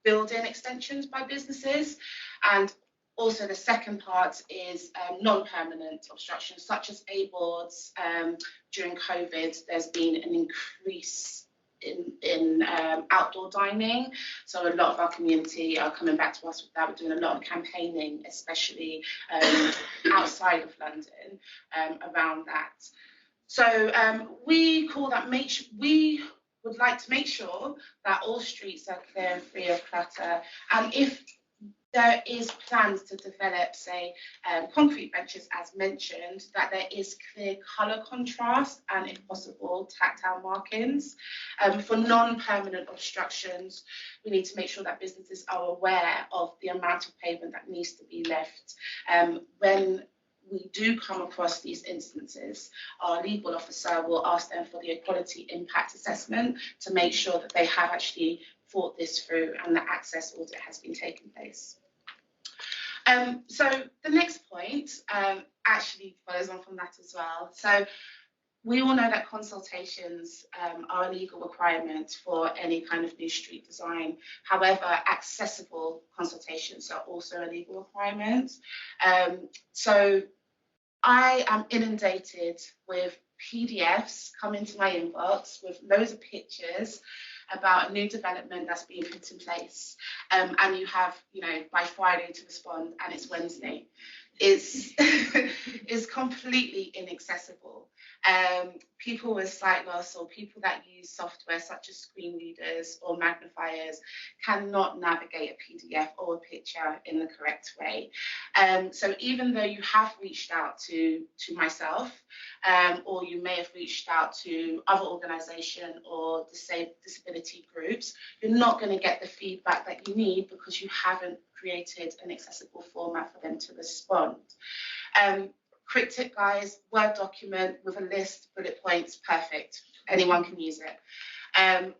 building extensions by businesses. And also the second part is non-permanent obstructions, such as A-boards. During COVID, there's been an increase in outdoor dining, so a lot of our community are coming back to us with that. We're doing a lot of campaigning, especially outside of London, around that. So we call that we would like to make sure that all streets are clear and free of clutter, and if there is plans to develop, say, concrete benches, as mentioned, that there is clear colour contrast and, if possible, tactile markings. For non-permanent obstructions, we need to make sure that businesses are aware of the amount of pavement that needs to be left. When we do come across these instances, our legal officer will ask them for the equality impact assessment to make sure that they have actually thought this through and the access audit has been taken place. So the next point actually follows on from that as well. So we all know that consultations are a legal requirement for any kind of new street design. However, accessible consultations are also a legal requirement. So I am inundated with PDFs coming to my inbox with loads of pictures about a new development that's being put in place, and you have, by Friday to respond, and it's Wednesday. Is completely inaccessible. People with sight loss or people that use software such as screen readers or magnifiers cannot navigate a PDF or a picture in the correct way. So even though you have reached out to myself, or you may have reached out to other organisations or disability groups, you're not going to get the feedback that you need because you haven't created an accessible format for them to respond. Quick tip, guys, Word document with a list, bullet points, perfect. Anyone can use it.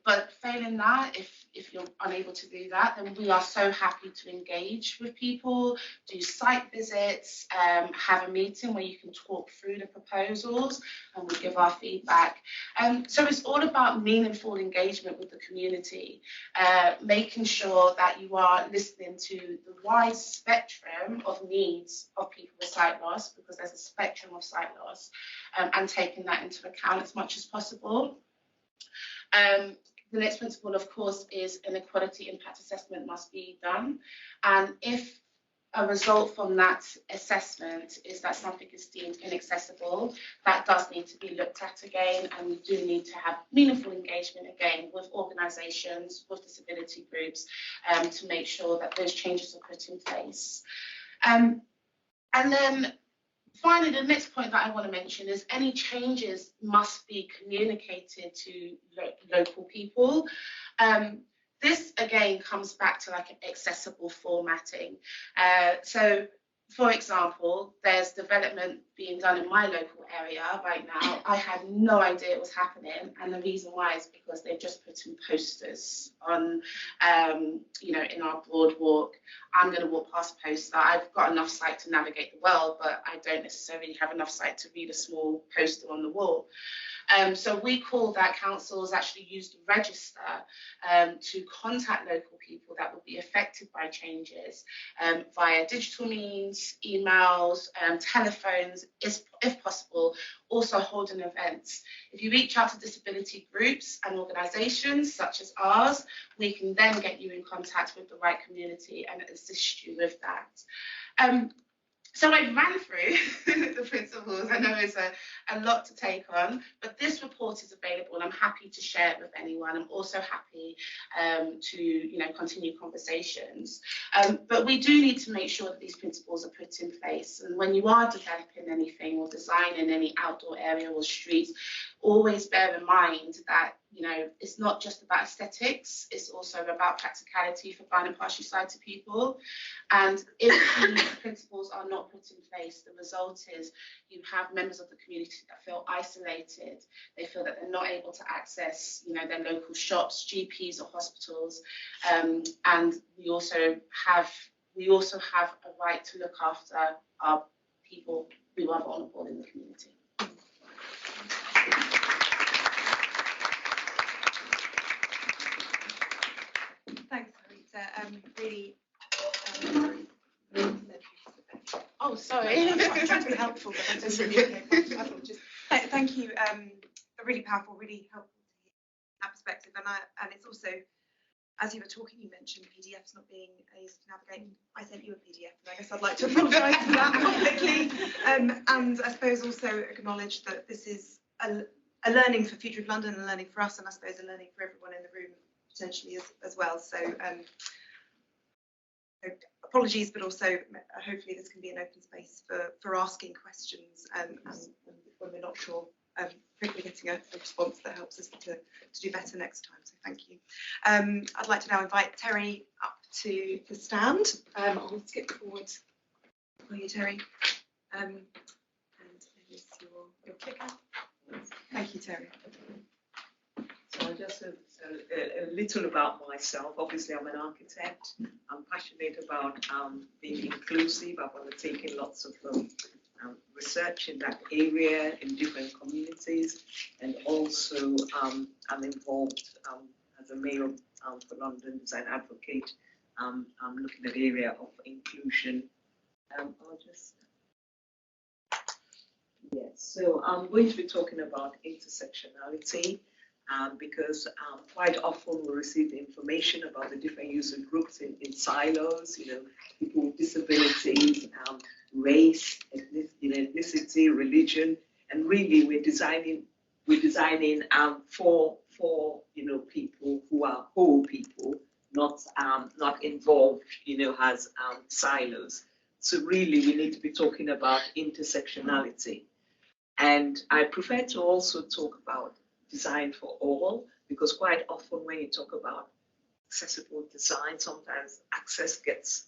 But failing that, if you're unable to do that, then we are so happy to engage with people, do site visits, have a meeting where you can talk through the proposals and we give our feedback. So it's all about meaningful engagement with the community, making sure that you are listening to the wide spectrum of needs of people with sight loss, because there's a spectrum of sight loss, and taking that into account as much as possible. The next principle, of course, is an equality impact assessment must be done. And if a result from that assessment is that something is deemed inaccessible, that does need to be looked at again, and we do need to have meaningful engagement again with organisations, with disability groups, to make sure that those changes are put in place. And then finally, the next point that I want to mention is any changes must be communicated to local people. This again comes back to like accessible formatting. So, for example, there's development being done in my local area right now. I had no idea it was happening, and the reason why is because they've just put in posters on, in our broad walk. I'm going to walk past a poster. I've got enough sight to navigate the world, but I don't necessarily have enough sight to read a small poster on the wall. So we call that councils actually use the register to contact local people that would be affected by changes via digital means, emails, telephones, if possible, also holding events. If you reach out to disability groups and organisations such as ours, we can then get you in contact with the right community and assist you with that. So I ran through the principles. I know it's a lot to take on, but this report is available and I'm happy to share it with anyone. I'm also happy to continue conversations. But we do need to make sure that these principles are put in place. And when you are developing anything or designing any outdoor area or streets, always bear in mind that it's not just about aesthetics, it's also about practicality for blind and partially sighted people. And if these principles are not put in place, the result is you have members of the community that feel isolated. They feel that they're not able to access, their local shops, GPs or hospitals. And we also have a right to look after our people who are vulnerable in the community. Thanks, Cyreeta. Really. Oh, sorry. I'm trying to be helpful, but that doesn't really okay. Thank you. Really powerful, really helpful to hear that perspective. And it's also, as you were talking, you mentioned PDFs not being easy to navigate. I sent you a PDF, and I guess I'd like to apologise for that publicly. And I suppose also acknowledge that this is a learning for Future of London, and a learning for us, and I suppose a learning for everyone in the room potentially as well. So apologies, but also hopefully this can be an open space for asking questions and when we're not sure, hopefully getting a response that helps us to do better next time. So thank you. I'd like to now invite Teri up to the stand. I'll skip forward for you, Teri. And here's your clicker. Thank you, Teri. So just a little about myself. Obviously, I'm an architect. I'm passionate about being inclusive. I've undertaken lots of research in that area in different communities, and also I'm involved as a mayor for London Design Advocate. I'm looking at the area of inclusion. So I'm going to be talking about intersectionality. Because quite often we receive information about the different user groups in silos, people with disabilities, race, ethnicity, religion, and really we're designing for people who are whole people, not involved, as silos. So really we need to be talking about intersectionality, and I prefer to also talk about design for all, because quite often when you talk about accessible design, sometimes access gets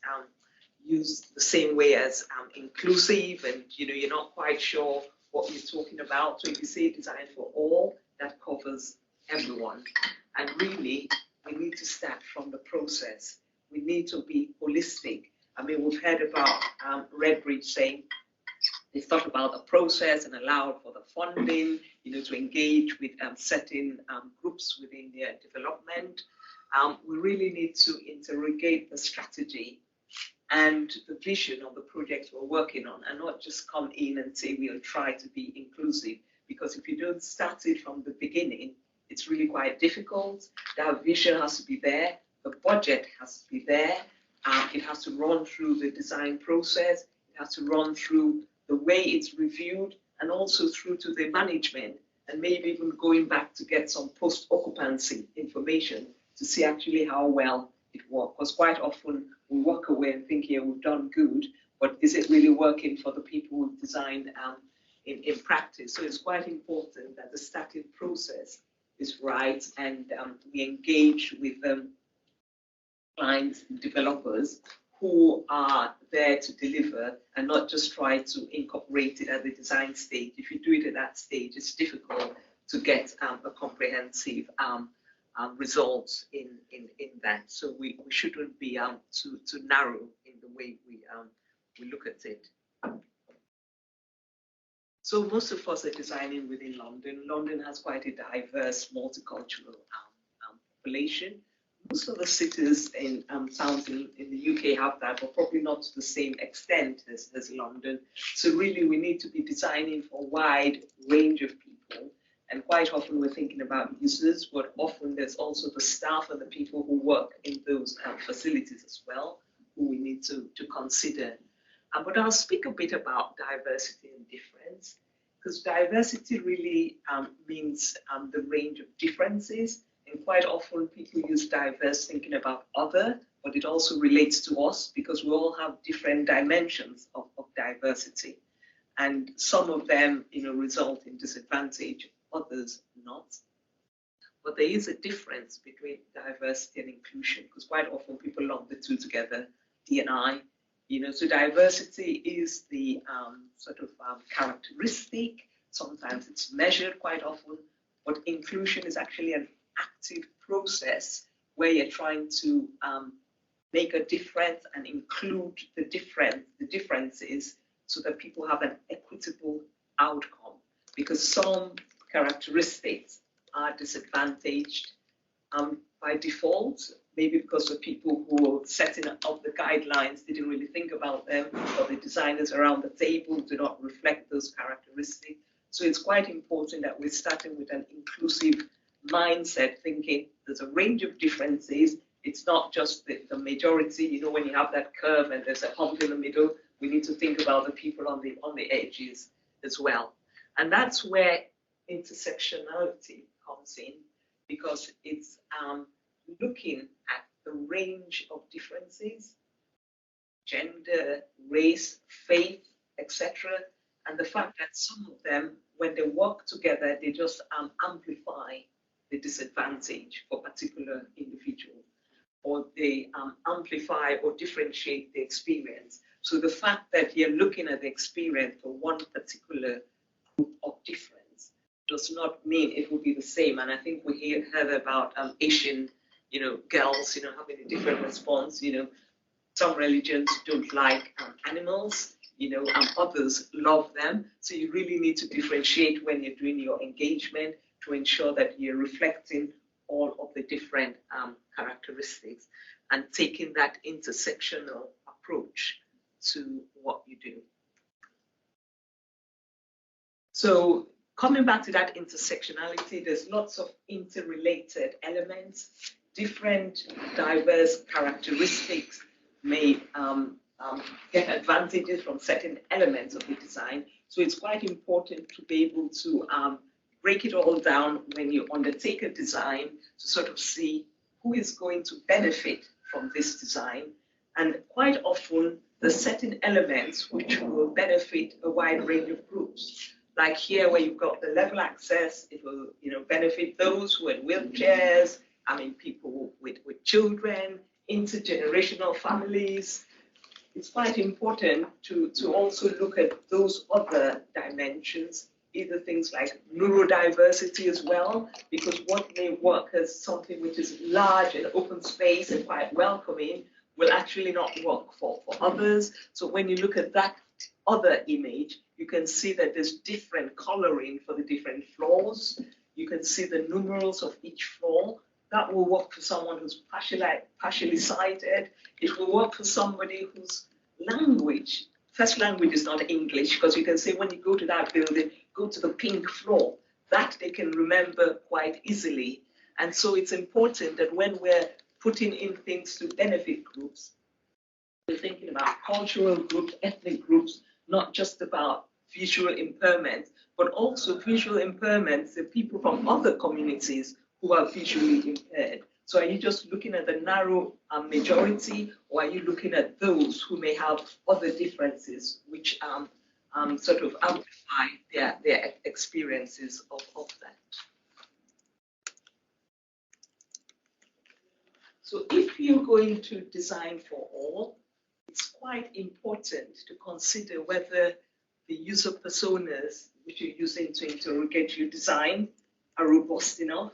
used the same way as inclusive, and you're not quite sure what you're talking about. So if you say design for all, that covers everyone. And really, we need to start from the process. We need to be holistic. I mean, we've heard about Redbridge saying they thought about the process and allowed for the funding, to engage with certain groups within their development. We really need to interrogate the strategy and the vision of the projects we're working on, and not just come in and say we'll try to be inclusive, because if you don't start it from the beginning, it's really quite difficult. That vision has to be there, the budget has to be there, it has to run through the design process, it has to run through the way it's reviewed, and also through to the management, and maybe even going back to get some post-occupancy information to see actually how well it works. Because quite often we walk away and think, yeah, we've done good, but is it really working for the people who've designed in practice? So it's quite important that the starting process is right, and we engage with clients and developers who are there to deliver, and not just try to incorporate it at the design stage. If you do it at that stage, it's difficult to get a comprehensive results in that. So we shouldn't be too narrow in the way we look at it. So most of us are designing within London. London has quite a diverse, multicultural population. Most of the cities and towns in the UK have that, but probably not to the same extent as London. So really we need to be designing for a wide range of people. And quite often we're thinking about users, but often there's also the staff and the people who work in those facilities as well, who we need to consider. But I'll speak a bit about diversity and difference, because diversity really means the range of differences. And quite often people use diverse thinking about other, but it also relates to us, because we all have different dimensions of diversity. And some of them, result in disadvantage, others not. But there is a difference between diversity and inclusion, because quite often people lump the two together, D&I. So diversity is the characteristic. Sometimes it's measured quite often, but inclusion is actually an active process where you're trying to make a difference and include the differences so that people have an equitable outcome. Because some characteristics are disadvantaged by default, maybe because the people who are setting up the guidelines didn't really think about them, or the designers around the table do not reflect those characteristics. So it's quite important that we're starting with an inclusive mindset, thinking there's a range of differences. It's not just the majority. When you have that curve and there's a hump in the middle, we need to think about the people on the edges as well. And that's where intersectionality comes in, because it's looking at the range of differences gender, race, faith, etc. And the fact that some of them, when they work together, they just amplify the disadvantage for particular individuals, or they amplify or differentiate the experience. So the fact that you're looking at the experience for one particular group of difference does not mean it will be the same. And I think we heard about Asian, girls, having a different response. Some religions don't like animals, others love them. So you really need to differentiate when you're doing your engagement to ensure that you're reflecting all of the different characteristics and taking that intersectional approach to what you do. So coming back to that intersectionality, there's lots of interrelated elements. Different diverse characteristics may get advantages from certain elements of the design. So it's quite important to be able to break it all down when you undertake a design to sort of see who is going to benefit from this design. And quite often, there's certain elements which will benefit a wide range of groups. Like here, where you've got the level access, it will benefit those who are in wheelchairs, people with children, intergenerational families. It's quite important to also look at those other dimensions, either things like neurodiversity as well, because what may work as something which is large and open space and quite welcoming will actually not work for others. So when you look at that other image, you can see that there's different coloring for the different floors. You can see the numerals of each floor. That will work for someone who's partially sighted. It will work for somebody whose language, first language is not English, because you can say when you go to that building, go to the pink floor. That they can remember quite easily. And so it's important that when we're putting in things to benefit groups, we're thinking about cultural groups, ethnic groups, not just about visual impairments, but also visual impairments, the people from other communities who are visually impaired. So are you just looking at the narrow majority, or are you looking at those who may have other differences which sort of amplify their experiences of that? So if you're going to design for all, it's quite important to consider whether the user personas which you're using to interrogate your design are robust enough.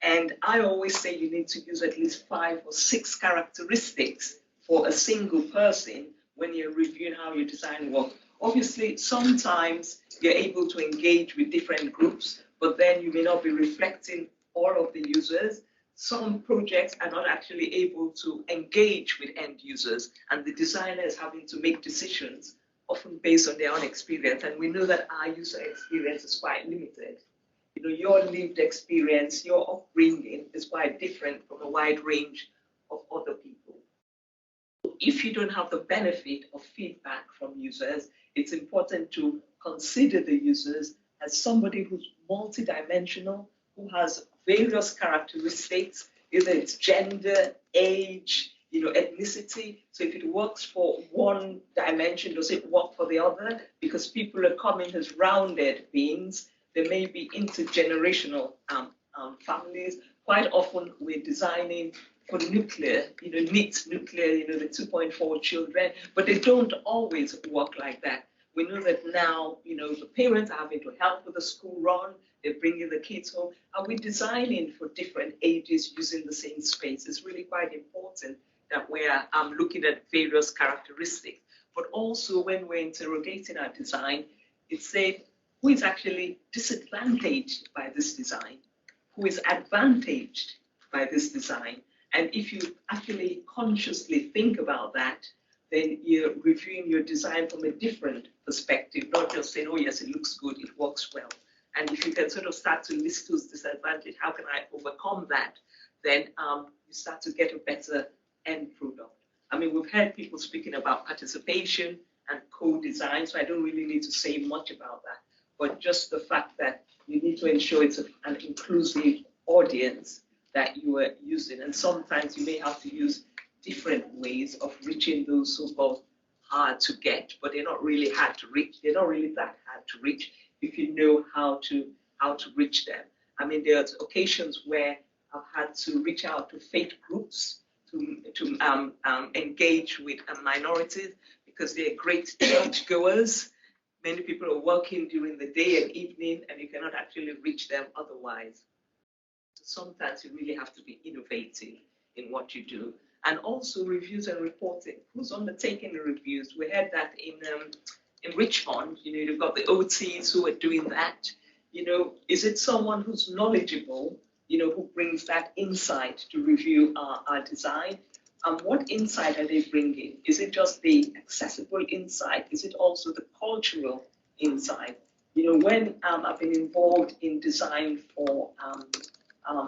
And I always say you need to use at least 5 or 6 characteristics for a single person when you're reviewing how your design works. Obviously, sometimes you're able to engage with different groups, but then you may not be reflecting all of the users. Some projects are not actually able to engage with end users, and the designer is having to make decisions, often based on their own experience. And we know that our user experience is quite limited. Your lived experience, your upbringing is quite different from a wide range of other people. If you don't have the benefit of feedback from users, it's important to consider the users as somebody who's multidimensional, who has various characteristics, either it's gender, age, ethnicity. So if it works for one dimension, does it work for the other? Because people are coming as rounded beings. There may be intergenerational families. Quite often we're designing for nuclear, neat nuclear, the 2.4 children, but they don't always work like that. We know that now, the parents are having to help with the school run, they're bringing the kids home. Are we designing for different ages using the same space? It's really quite important that we're looking at various characteristics. But also when we're interrogating our design, it's said, who is actually disadvantaged by this design? Who is advantaged by this design? And if you actually consciously think about that, then you're reviewing your design from a different perspective, not just saying, oh yes, it looks good, it works well. And if you can sort of start to list those disadvantages, how can I overcome that? Then you start to get a better end product. We've heard people speaking about participation and co-design, so I don't really need to say much about that. But just the fact that you need to ensure it's an inclusive audience that you are using. And sometimes you may have to use different ways of reaching those so-called hard to get, but they're not really hard to reach. They're not really that hard to reach if you know how to reach them. I mean, there are occasions where I've had to reach out to faith groups to engage with minorities because they're great church goers. Many people are working during the day and evening, and you cannot actually reach them otherwise. So sometimes you really have to be innovative in what you do. And also reviews and reporting. Who's undertaking the reviews? We had that in Richmond. You know, you've got the OTs who are doing that. You know, is it someone who's knowledgeable, you know, who brings that insight to review our design? What insight are they bringing? Is it just the accessible insight? Is it also the cultural insight? You know, when I've been involved in design for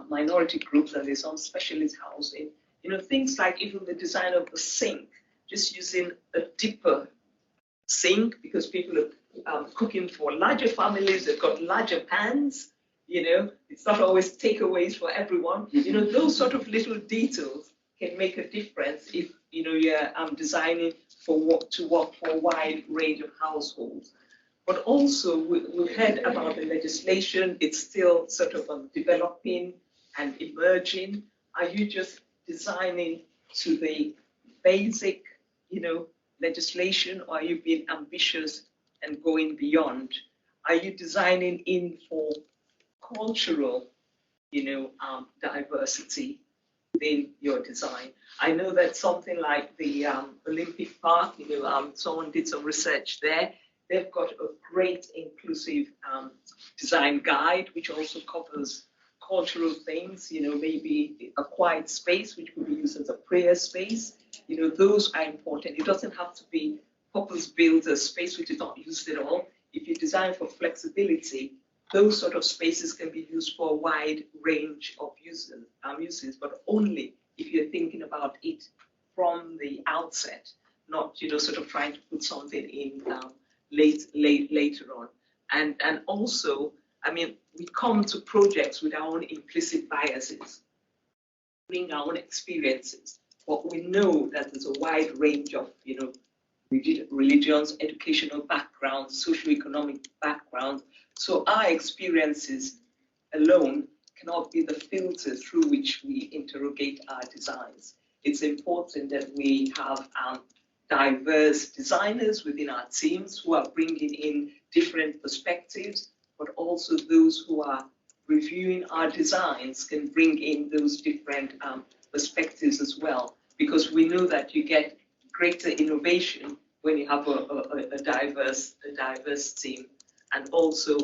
minority groups and there's some specialist housing, you know, things like even the design of the sink, just using a deeper sink because people are cooking for larger families, they've got larger pans, you know, it's not always takeaways for everyone. You know, those sort of little details can make a difference if, you know, you're designing to work for a wide range of households. But also, we've heard about the legislation. It's still sort of developing and emerging. Are you just designing to the basic, you know, legislation, or are you being ambitious and going beyond? Are you designing in for cultural, you know, diversity in your design? I know that something like the Olympic Park, you know, someone did some research there. They've got a great inclusive design guide, which also covers cultural things, you know, maybe a quiet space, which could be used as a prayer space. You know, those are important. It doesn't have to be purpose-built a space which is not used at all. If you design for flexibility, those sort of spaces can be used for a wide range of uses, but only if you're thinking about it from the outset, not, you know, sort of trying to put something in later on. And also, I mean, we come to projects with our own implicit biases, bring our own experiences, but we know that there's a wide range of, you know, religions, educational backgrounds, socioeconomic backgrounds. So our experiences alone cannot be the filter through which we interrogate our designs. It's important that we have diverse designers within our teams who are bringing in different perspectives, but also those who are reviewing our designs can bring in those different perspectives as well, because we know that you get greater innovation when you have a diverse team. And also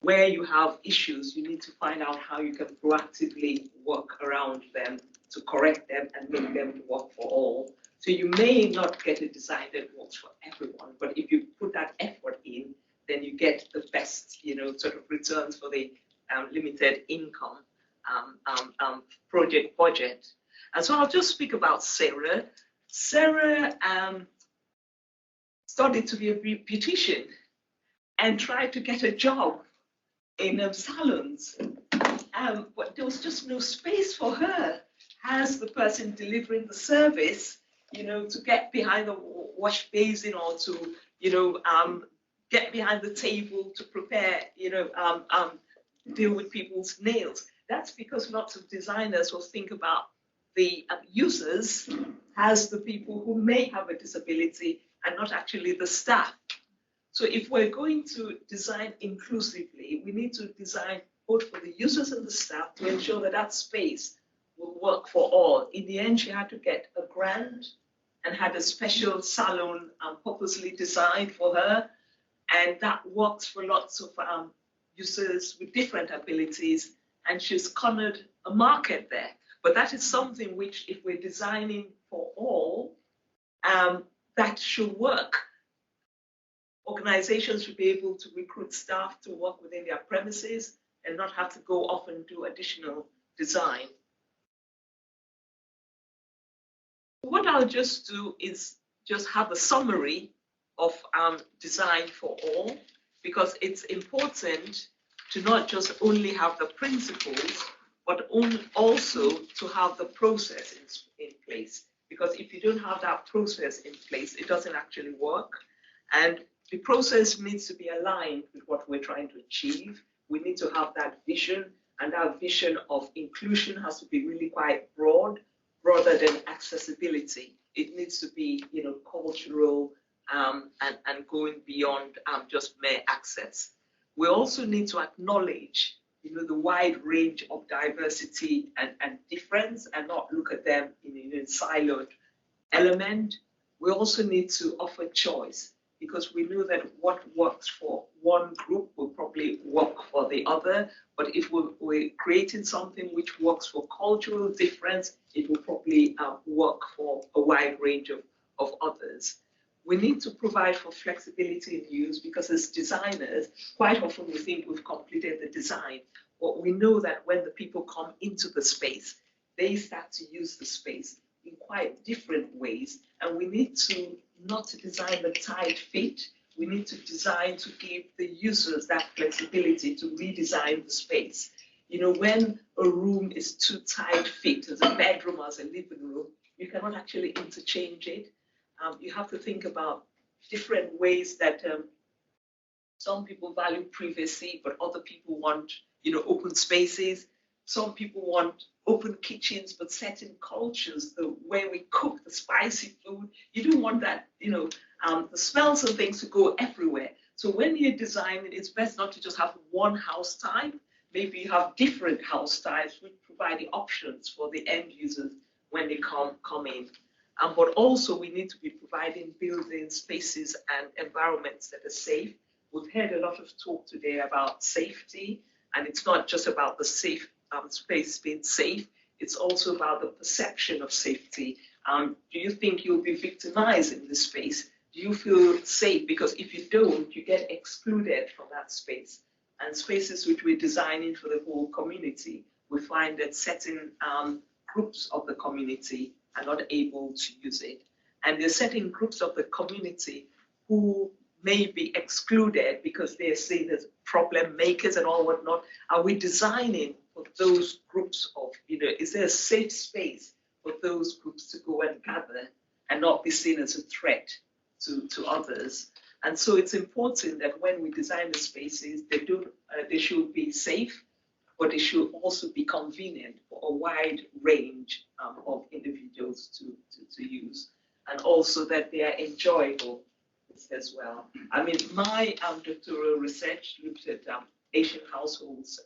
where you have issues, you need to find out how you can proactively work around them to correct them and make them work for all. So you may not get a design that works for everyone, but if you put that effort in, then you get the best, you know, sort of returns for the limited income project budget. And so I'll just speak about Sara. Sara studied to be a beautician and tried to get a job in salons, but there was just no space for her as the person delivering the service, you know, to get behind the wash basin or to, you know, get behind the table to prepare, you know, deal with people's nails. That's because lots of designers will think about the users as the people who may have a disability and not actually the staff. So if we're going to design inclusively, we need to design both for the users and the staff to ensure that that space will work for all. In the end, she had to get a grant and had a special salon purposely designed for her. And that works for lots of users with different abilities. And she's cornered a market there. But that is something which, if we're designing for all, that should work. Organizations should be able to recruit staff to work within their premises and not have to go off and do additional design. What I'll just do is just have a summary of design for all, because it's important to not just only have the principles, but also to have the processes in place. because if you don't have that process in place, it doesn't actually work. And the process needs to be aligned with what we're trying to achieve. We need to have that vision, and that vision of inclusion has to be really quite broad, rather than accessibility. It needs to be, cultural and going beyond just mere access. We also need to acknowledge, the wide range of diversity and difference, and not look at them in a siloed element. We also need to offer choice, because we know that what works for one group will probably work for the other. But if we're creating something which works for cultural difference, it will probably work for a wide range of others. We need to provide for flexibility in use, because as designers, quite often we think we've completed the design, but we know that when the people come into the space, they start to use the space in quite different ways. And we need to not to design the tight fit. We need to design to give the users that flexibility to redesign the space. When a room is too tight fit, as a bedroom, as a living room, you cannot actually interchange it. You have to think about different ways that some people value privacy, but other people want, open spaces. Some people want open kitchens, but certain cultures, the way we cook the spicy food, you don't want that, the smells and things to go everywhere. So when you're designing, it's best not to just have one house type. Maybe you have different house types, which provide the options for the end users when they come in. But also we need to be providing building spaces and environments that are safe. We've heard a lot of talk today about safety, and it's not just about the safe space being safe, it's also about the perception of safety. Do you think you'll be victimized in this space? Do you feel safe? Because if you don't, you get excluded from that space. And spaces which we're designing for the whole community, we find that certain groups of the community are not able to use it. And there are certain groups of the community who may be excluded because they're seen as problem makers and all whatnot. Are we designing for those groups of, is there a safe space for those groups to go and gather and not be seen as a threat to others? And so it's important that when we design the spaces, they should be safe, but it should also be convenient for a wide range of individuals to use, and also that they are enjoyable as well. I mean, my doctoral research looked at Asian households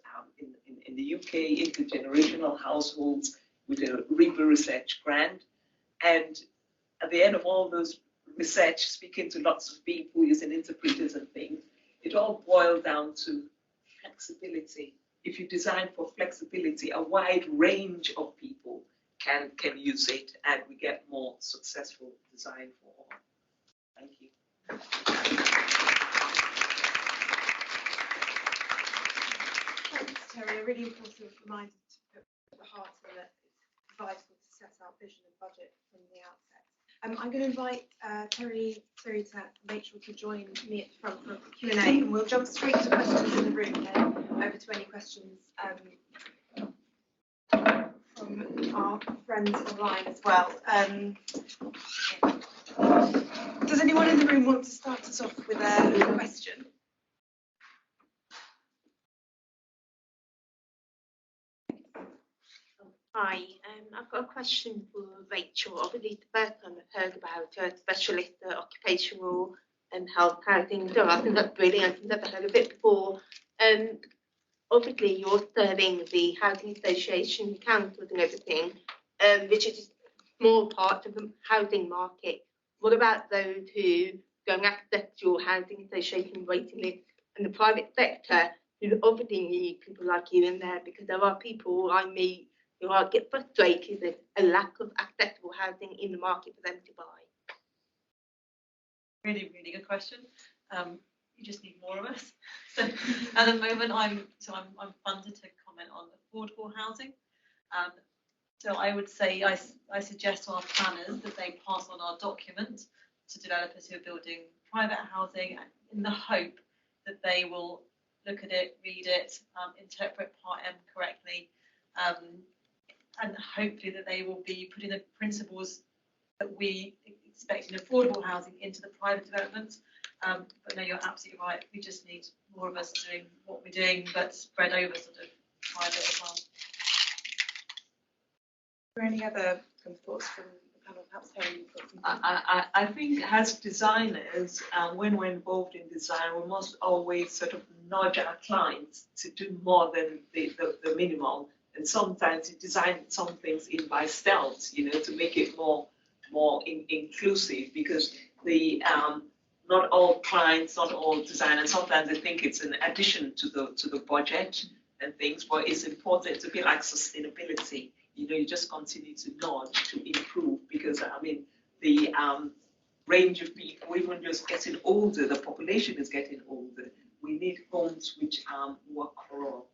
in the UK, intergenerational households, with a RNIB research grant. And at the end of all those research, speaking to lots of people, using interpreters and things, it all boiled down to flexibility. If you design for flexibility, a wide range of people can use it, and we get more successful design for all. Thank you. Thanks, Teri. A really important reminder to put at the heart of it. It's vital to set out vision and budget from the outset. I'm going to invite Teri, Cyreeta, Rachel to join me at the front for Q&A, and we'll jump straight to questions in the room, then over to any questions from our friends online as well. Does anyone in the room want to start us off with a question? Hi, I've got a question for Rachel. Obviously, the first time I've heard about a specialist occupational and health housing. So I think that's brilliant. I've never heard of it before. Obviously, you're serving the housing association councils and everything, which is a small part of the housing market. What about those who don't access your housing association waiting list and the private sector, who obviously need people like you in there? Because there are people I meet who get frustrated with a lack of accessible housing in the market for them to buy. Really, really good question. You just need more of us. So at the moment, I'm funded to comment on affordable housing. So I would say I suggest to our planners that they pass on our document to developers who are building private housing, in the hope that they will look at it, read it, interpret Part M correctly, and hopefully that they will be putting the principles that we expect affordable housing into the private developments. But no, you're absolutely right. We just need more of us doing what we're doing, but spread over sort of private as well. Are there any other thoughts from the panel? Perhaps Teri, you've got something. I think as designers, when we're involved in design, we must always sort of nudge our clients to do more than the minimum. And sometimes you design some things in by stealth, you know, to make it more inclusive, because the not all clients, not all designers, sometimes they think it's an addition to the budget and things, but it's important to be like sustainability. You know, you just continue to nudge to improve, because I mean, the range of people, even just getting older, the population is getting older. We need homes which work for all.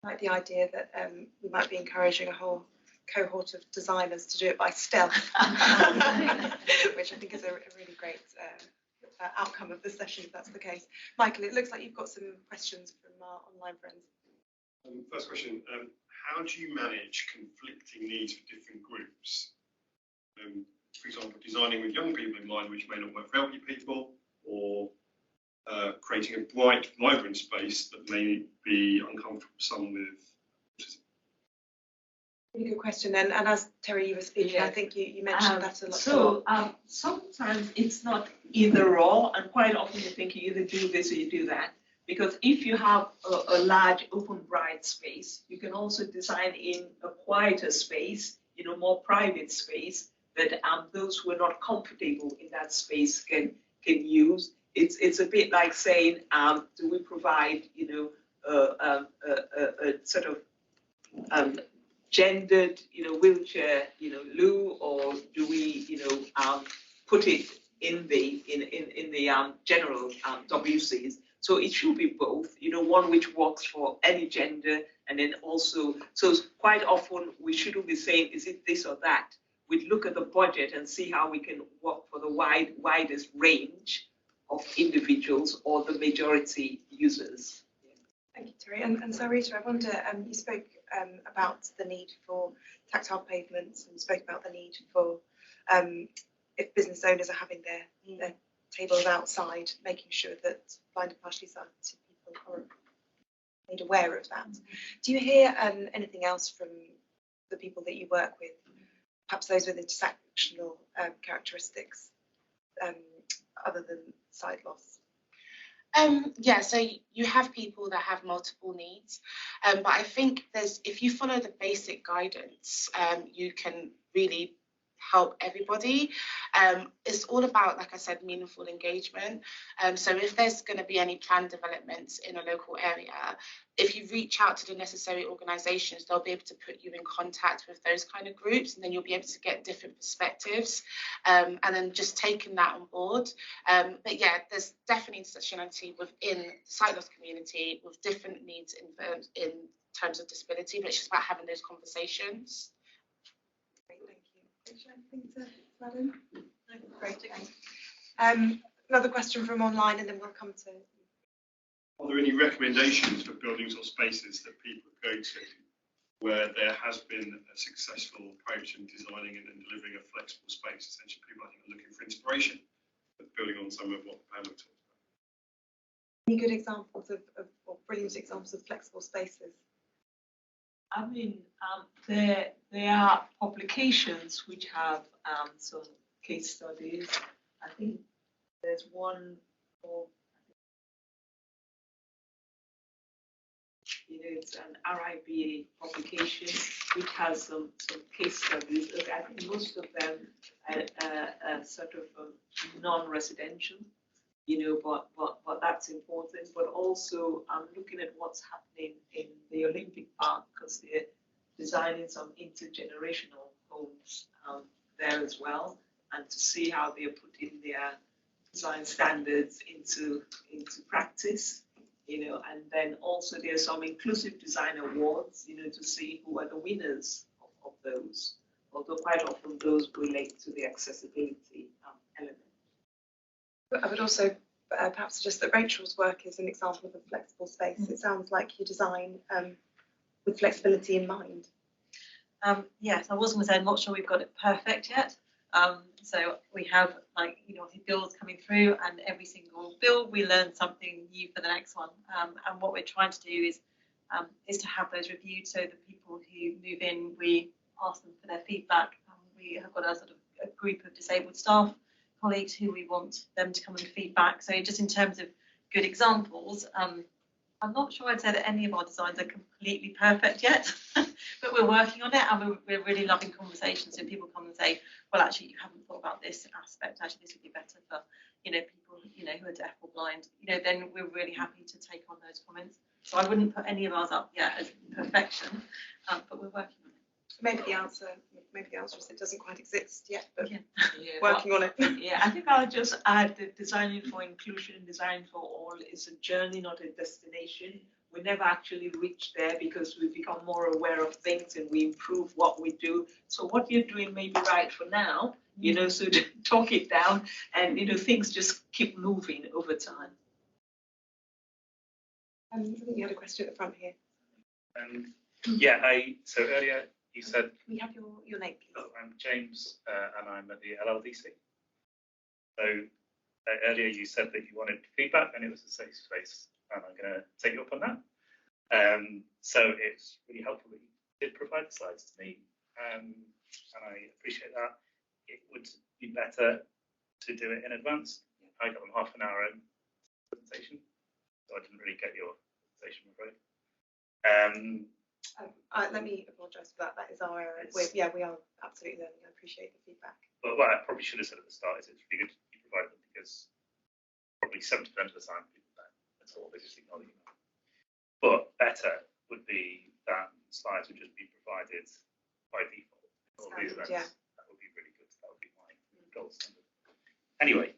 Like the idea that we might be encouraging a whole cohort of designers to do it by stealth, which I think is a really great outcome of the session, if that's the case. Michael, it looks like you've got some questions from our online friends. First question, how do you manage conflicting needs for different groups? For example, designing with young people in mind, which may not work for elderly people, or creating a bright, vibrant space that may be uncomfortable for someone with autism. Really good question. And as Teri, you were speaking, I think you mentioned that a lot. So sometimes it's not either or, and quite often you think you either do this or you do that. Because if you have a large, open, bright space, you can also design in a quieter space, you know, more private space that those who are not comfortable in that space can use. It's a bit like saying, do we provide, you know, a sort of gendered, you know, wheelchair, you know, loo, or do we, you know, put it in the general WCs? So it should be both, you know, one which works for any gender, and then also, so quite often we shouldn't be saying, is it this or that? We'd look at the budget and see how we can work for the widest range of individuals or the majority users. Thank you, Teri. And Cyreeta, I wonder, you spoke about the need for tactile pavements, and spoke about the need for, if business owners are having their tables outside, making sure that blind and partially sighted people are made aware of that. Do you hear anything else from the people that you work with, perhaps those with intersectional characteristics, other than sight loss? Yeah, so you have people that have multiple needs, but I think if you follow the basic guidance, you can really help everybody. It's all about, like I said, meaningful engagement. So if there's going to be any planned developments in a local area, if you reach out to the necessary organisations, they'll be able to put you in contact with those kind of groups, and then you'll be able to get different perspectives, and then just taking that on board. But yeah, there's definitely intersectionality within the sight loss community with different needs in terms of disability, but it's just about having those conversations. Great, okay. Another question from online, and then we'll come to. Are there any recommendations for buildings or spaces that people go to where there has been a successful approach in designing and delivering a flexible space? Essentially, people I think are looking for inspiration, but building on some of what Pollard talked about. Any good examples or brilliant examples of flexible spaces? I mean, there are publications which have some case studies. I think there's one for, you know, it's an RNIB publication which has some case studies. I think most of them are sort of non-residential, you know, but that's important. But also, I'm looking at what's happening in the Olympic Park, because they're designing some intergenerational homes there as well, and to see how they're putting their design standards into practice, you know. And then also there's some inclusive design awards, you know, to see who are the winners of those. Although quite often those relate to the accessibility element. I would also perhaps suggest that Rachel's work is an example of a flexible space. It sounds like you design with flexibility in mind. Yes, I was going to say, I'm not sure we've got it perfect yet, So we have like, bills coming through, and every single bill we learn something new for the next one. And what we're trying to do is to have those reviewed, so the people who move in, we ask them for their feedback. We have got a sort of a group of disabled staff colleagues who we want them to come and feedback. So just in terms of good examples, I'm not sure I'd say that any of our designs are completely perfect yet, but we're working on it, and we're really loving conversations. So people come and say, well, actually, you haven't thought about this aspect. Actually, this would be better for, people, who are deaf or blind. Then we're really happy to take on those comments. So I wouldn't put any of ours up yet as perfection, but we're working on it. Maybe the answer is it doesn't quite exist yet, but Yeah. working on it. Yeah, I think I'll just add that designing for inclusion, design for all is a journey, not a destination. We never actually reach there because we become more aware of things and we improve what we do. So what you're doing may be right for now, so talk it down, and things just keep moving over time. I think you had a question at the front here. So earlier you said. Can we have your name, please? Oh, I'm James, and I'm at the LLDC. So earlier you said that you wanted feedback, and it was a safe space, and I'm going to take you up on that. So it's really helpful that you did provide the slides to me, and I appreciate that. It would be better to do it in advance. I got them half an hour in presentation, so I didn't really get your presentation, I'm afraid. Let me apologise for that. That is our error. We are absolutely learning. I appreciate the feedback. But what I probably should have said at the start is it's really good you provide them, because probably 70% of the time people don't at all. They just ignore the email. But better would be that slides would just be provided by default. All these events. Yeah. That would be really good. That would be my gold standard. Anyway,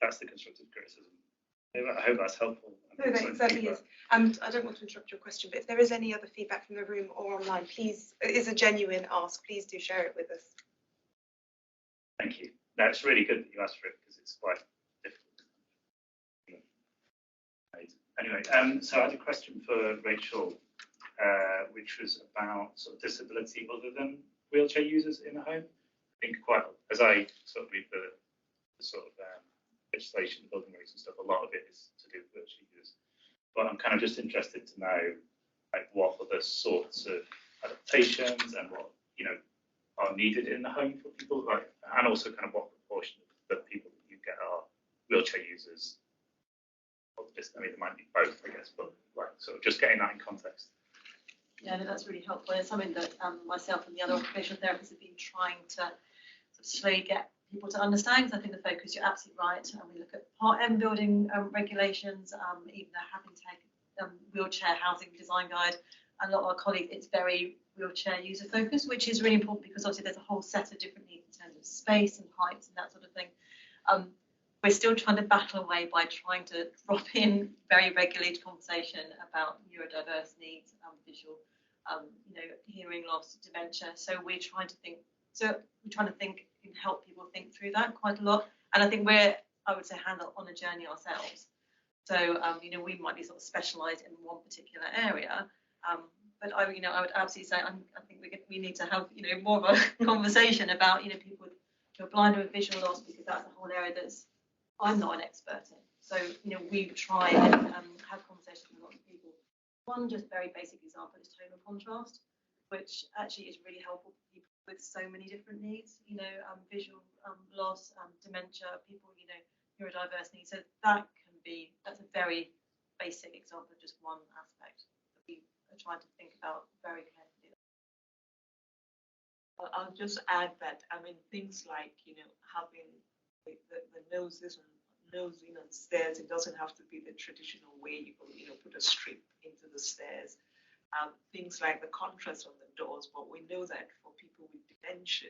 that's the constructive criticism. I hope that's helpful. No, that certainly is. And I don't want to interrupt your question, but if there is any other feedback from the room or online, please, it is a genuine ask. Please do share it with us. Thank you. No, it's really good that you asked for it, because it's quite difficult. Anyway, so I had a question for Rachel, which was about sort of disability other than wheelchair users in the home. I think as I sort of read the sort of legislation, building regs and stuff, a lot of it is to do with wheelchair users. But I'm kind of just interested to know, like, what other sorts of adaptations and what are needed in the home for people, like, and also kind of what proportion of the people that you get are wheelchair users. I mean, it might be both, I guess, but like, sort of just getting that in context. Yeah, no, that's really helpful. It's something that myself and the other occupational therapists have been trying to sort of slowly get people to understand, because I think the focus, you're absolutely right. We look at Part M building regulations, even having taken wheelchair housing design guide. A lot of our colleagues, it's very wheelchair user focused, which is really important, because obviously there's a whole set of different needs in terms of space and heights and that sort of thing. We're still trying to battle away by trying to drop in very regulated conversation about neurodiverse needs, visual, hearing loss, dementia. So we're trying to think. And help people think through that quite a lot. And I think we're, I would say, on a journey ourselves. So, we might be sort of specialised in one particular area. But I would absolutely say I think we need to have, more of a conversation about, people who are blind or visual loss, because that's a whole area that's I'm not an expert in. So, we try and have conversations with a lot of people. One just very basic example is tone and contrast, which actually is really helpful for people with so many different needs, visual loss, dementia, people, neurodiverse needs. So that's a very basic example of just one aspect that we are trying to think about very carefully. I'll just add that, things like, having the noses and nosing on stairs, it doesn't have to be the traditional way you put a strip into the stairs. Things like the contrast on the doors, but we know that for people with dementia,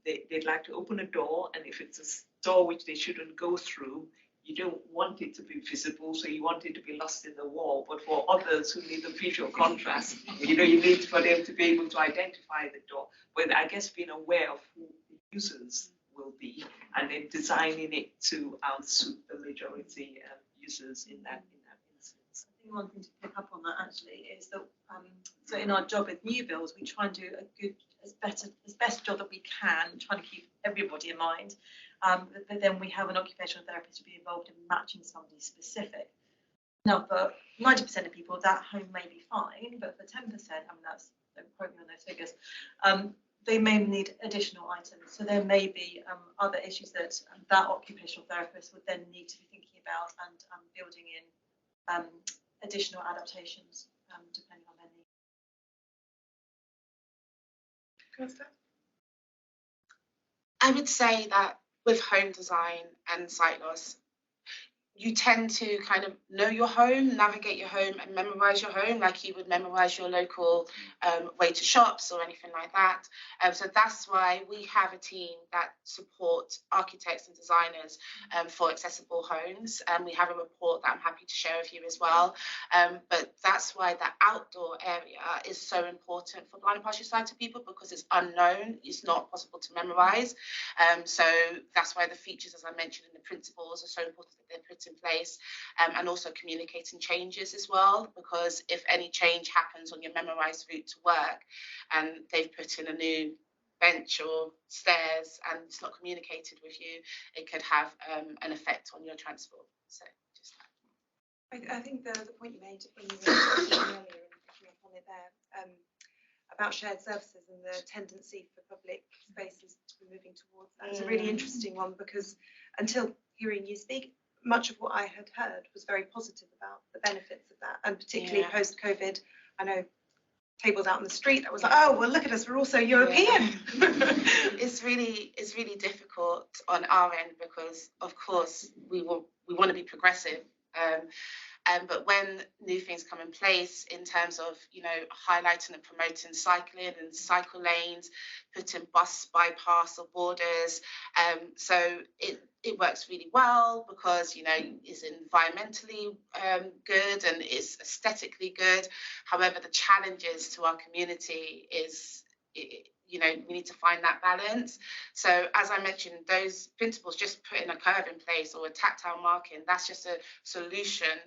they'd like to open a door, and if it's a door which they shouldn't go through, you don't want it to be visible, so you want it to be lost in the wall. But for others who need the visual contrast, you need for them to be able to identify the door. But I guess being aware of who the users will be, and then designing it to suit the majority users in that instance. I think one thing to pick up on that actually is that so in our job with new builds, we try and do a as best job that we can, trying to keep everybody in mind. But then we have an occupational therapist to be involved in matching somebody specific. Now, for 90% of people, that home may be fine, but for 10%, I mean, don't quote me on those figures, they may need additional items. So there may be other issues that that occupational therapist would then need to be thinking about and building in additional adaptations depending on their needs. I would say that with home design and sight loss, you tend to kind of know your home, navigate your home and memorize your home like you would memorize your local way to shops or anything like that. So that's why we have a team that support architects and designers for accessible homes. And we have a report that I'm happy to share with you as well. But that's why the outdoor area is so important for blind and partially sighted people, because it's unknown, it's not possible to memorize. So that's why the features, as I mentioned in the principles, are so important that they're put in place, and also communicating changes as well, because if any change happens on your memorized route to work and they've put in a new bench or stairs and it's not communicated with you, it could have an effect on your transport. So just that. I think the point you made when you were earlier and picking up on it there about shared services and the tendency for public spaces to be moving towards that is a really interesting one, because until hearing you speak, much of what I had heard was very positive about the benefits of that, and particularly post-COVID. I know tables out in the street, I was like, oh well, look at us, we're also European. It's really difficult on our end, because of course we want to be progressive, but when new things come in place in terms of, you know, highlighting and promoting cycling and cycle lanes, putting bus bypass or borders, so it works really well, because, you know, it's environmentally good and it's aesthetically good. However, the challenges to our community is, you know, we need to find that balance. So as I mentioned, those principles, just putting a curve in place or a tactile marking, that's just a solution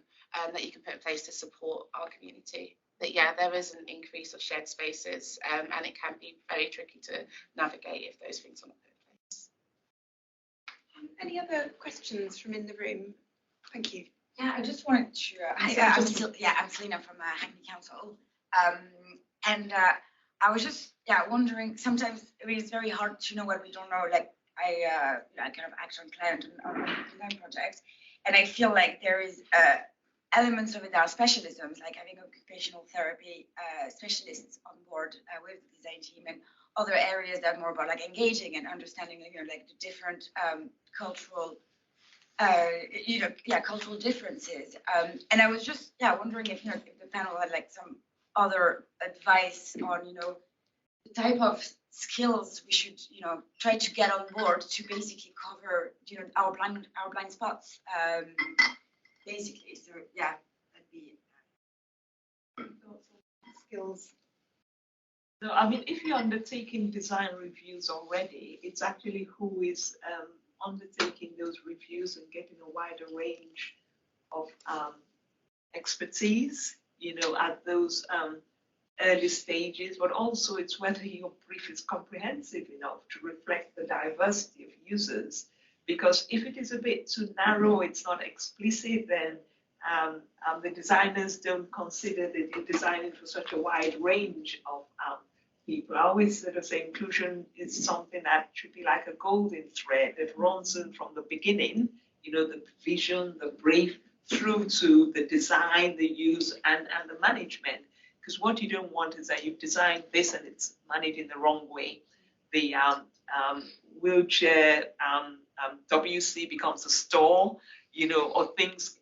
that you can put in place to support our community. But yeah, there is an increase of shared spaces, and it can be very tricky to navigate if those things are not put in place. Any other questions from in the room? Thank you. Yeah, I just wanted to. I'm Selena from Hackney Council, and I was just wondering. Sometimes it's very hard to know what we don't know. Like I kind of act on client on design projects, and I feel like there is elements of it that are specialisms, like having occupational therapy specialists on board with the design team, and other areas that are more about like engaging and understanding, you know, like the different cultural cultural differences. And I was just wondering if, you know, if the panel had like some other advice on, you know, the type of skills we should, you know, try to get on board to basically cover, you know, our blind spots. Basically, so yeah, that'd be skills. No, I mean, if you're undertaking design reviews already, it's actually who is undertaking those reviews and getting a wider range of expertise, you know, at those early stages, but also it's whether your brief is comprehensive enough to reflect the diversity of users. Because if it is a bit too narrow, it's not explicit, then the designers don't consider that you're designing for such a wide range of people. I always sort of say inclusion is something that should be like a golden thread that runs in from the beginning, you know, the vision, the brief, through to the design, the use, and the management. Because what you don't want is that you've designed this and it's managed in the wrong way. The wheelchair WC becomes a store, you know, or things,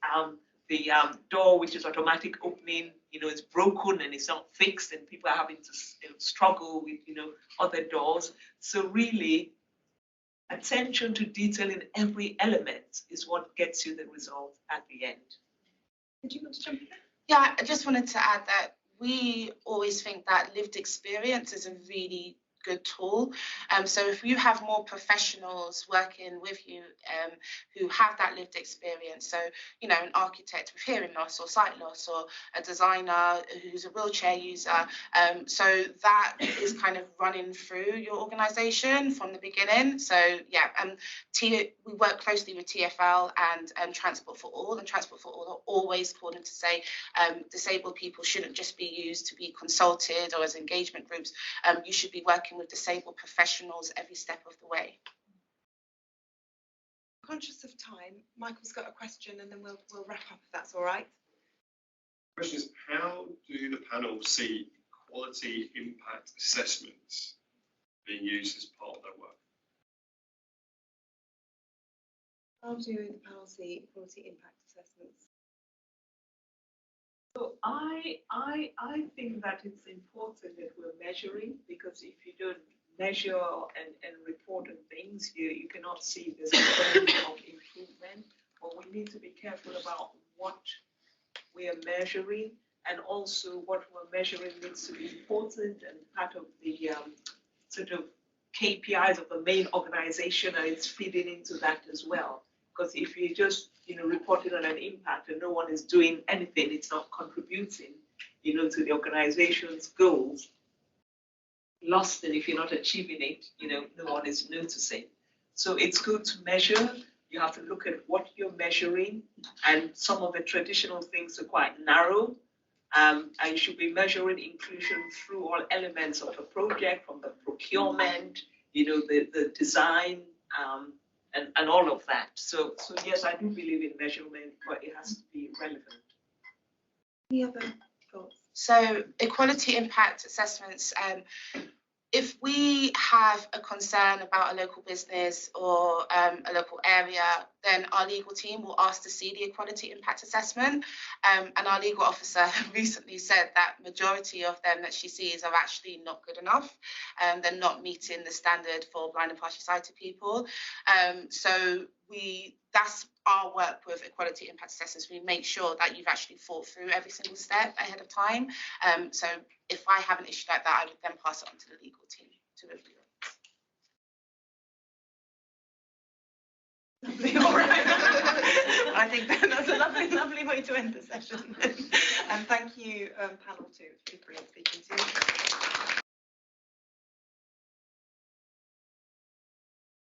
the door which is automatic opening, you know, is broken and it's not fixed, and people are having to struggle with, you know, other doors. So really, attention to detail in every element is what gets you the result at the end. Did you want to jump in? Yeah, I just wanted to add that we always think that lived experience is a really good tool. So if you have more professionals working with you who have that lived experience, so you know, an architect with hearing loss or sight loss, or a designer who's a wheelchair user, so that is kind of running through your organisation from the beginning. So yeah, we work closely with TfL and Transport for All, and Transport for All are always calling to say disabled people shouldn't just be used to be consulted or as engagement groups. You should be working with disabled professionals every step of the way. Conscious of time, Michael's got a question, and then we'll wrap up if that's all right. The question is, how do the panel see quality impact assessments being used as part of their work? How do the panel see quality impact assessments? So I think that it's important that we're measuring, because if you don't measure and report on things, you cannot see this trend of improvement. But we need to be careful about what we are measuring, and also what we're measuring needs to be important and part of the sort of KPIs of the main organization, and it's feeding into that as well. Because if you just reporting on an impact and no one is doing anything, it's not contributing to the organization's goals. Lost, and if you're not achieving it, no one is noticing. So it's good to measure. You have to look at what you're measuring, and some of the traditional things are quite narrow. And you should be measuring inclusion through all elements of a project, from the procurement, the design, and all of that. So yes, I do believe in measurement, but it has to be relevant. Any other thoughts? So equality impact assessments, if we have a concern about a local business or a local area, then our legal team will ask to see the equality impact assessment. And our legal officer recently said that majority of them that she sees are actually not good enough. They're not meeting the standard for blind and partially sighted people. So that's our work with equality impact assessments. We make sure that you've actually thought through every single step ahead of time. So if I have an issue like that, I would then pass it on to the legal team to review it. Lovely, all right. I think that's a lovely way to end the session. And thank you, panel, too. It's been brilliant speaking to you.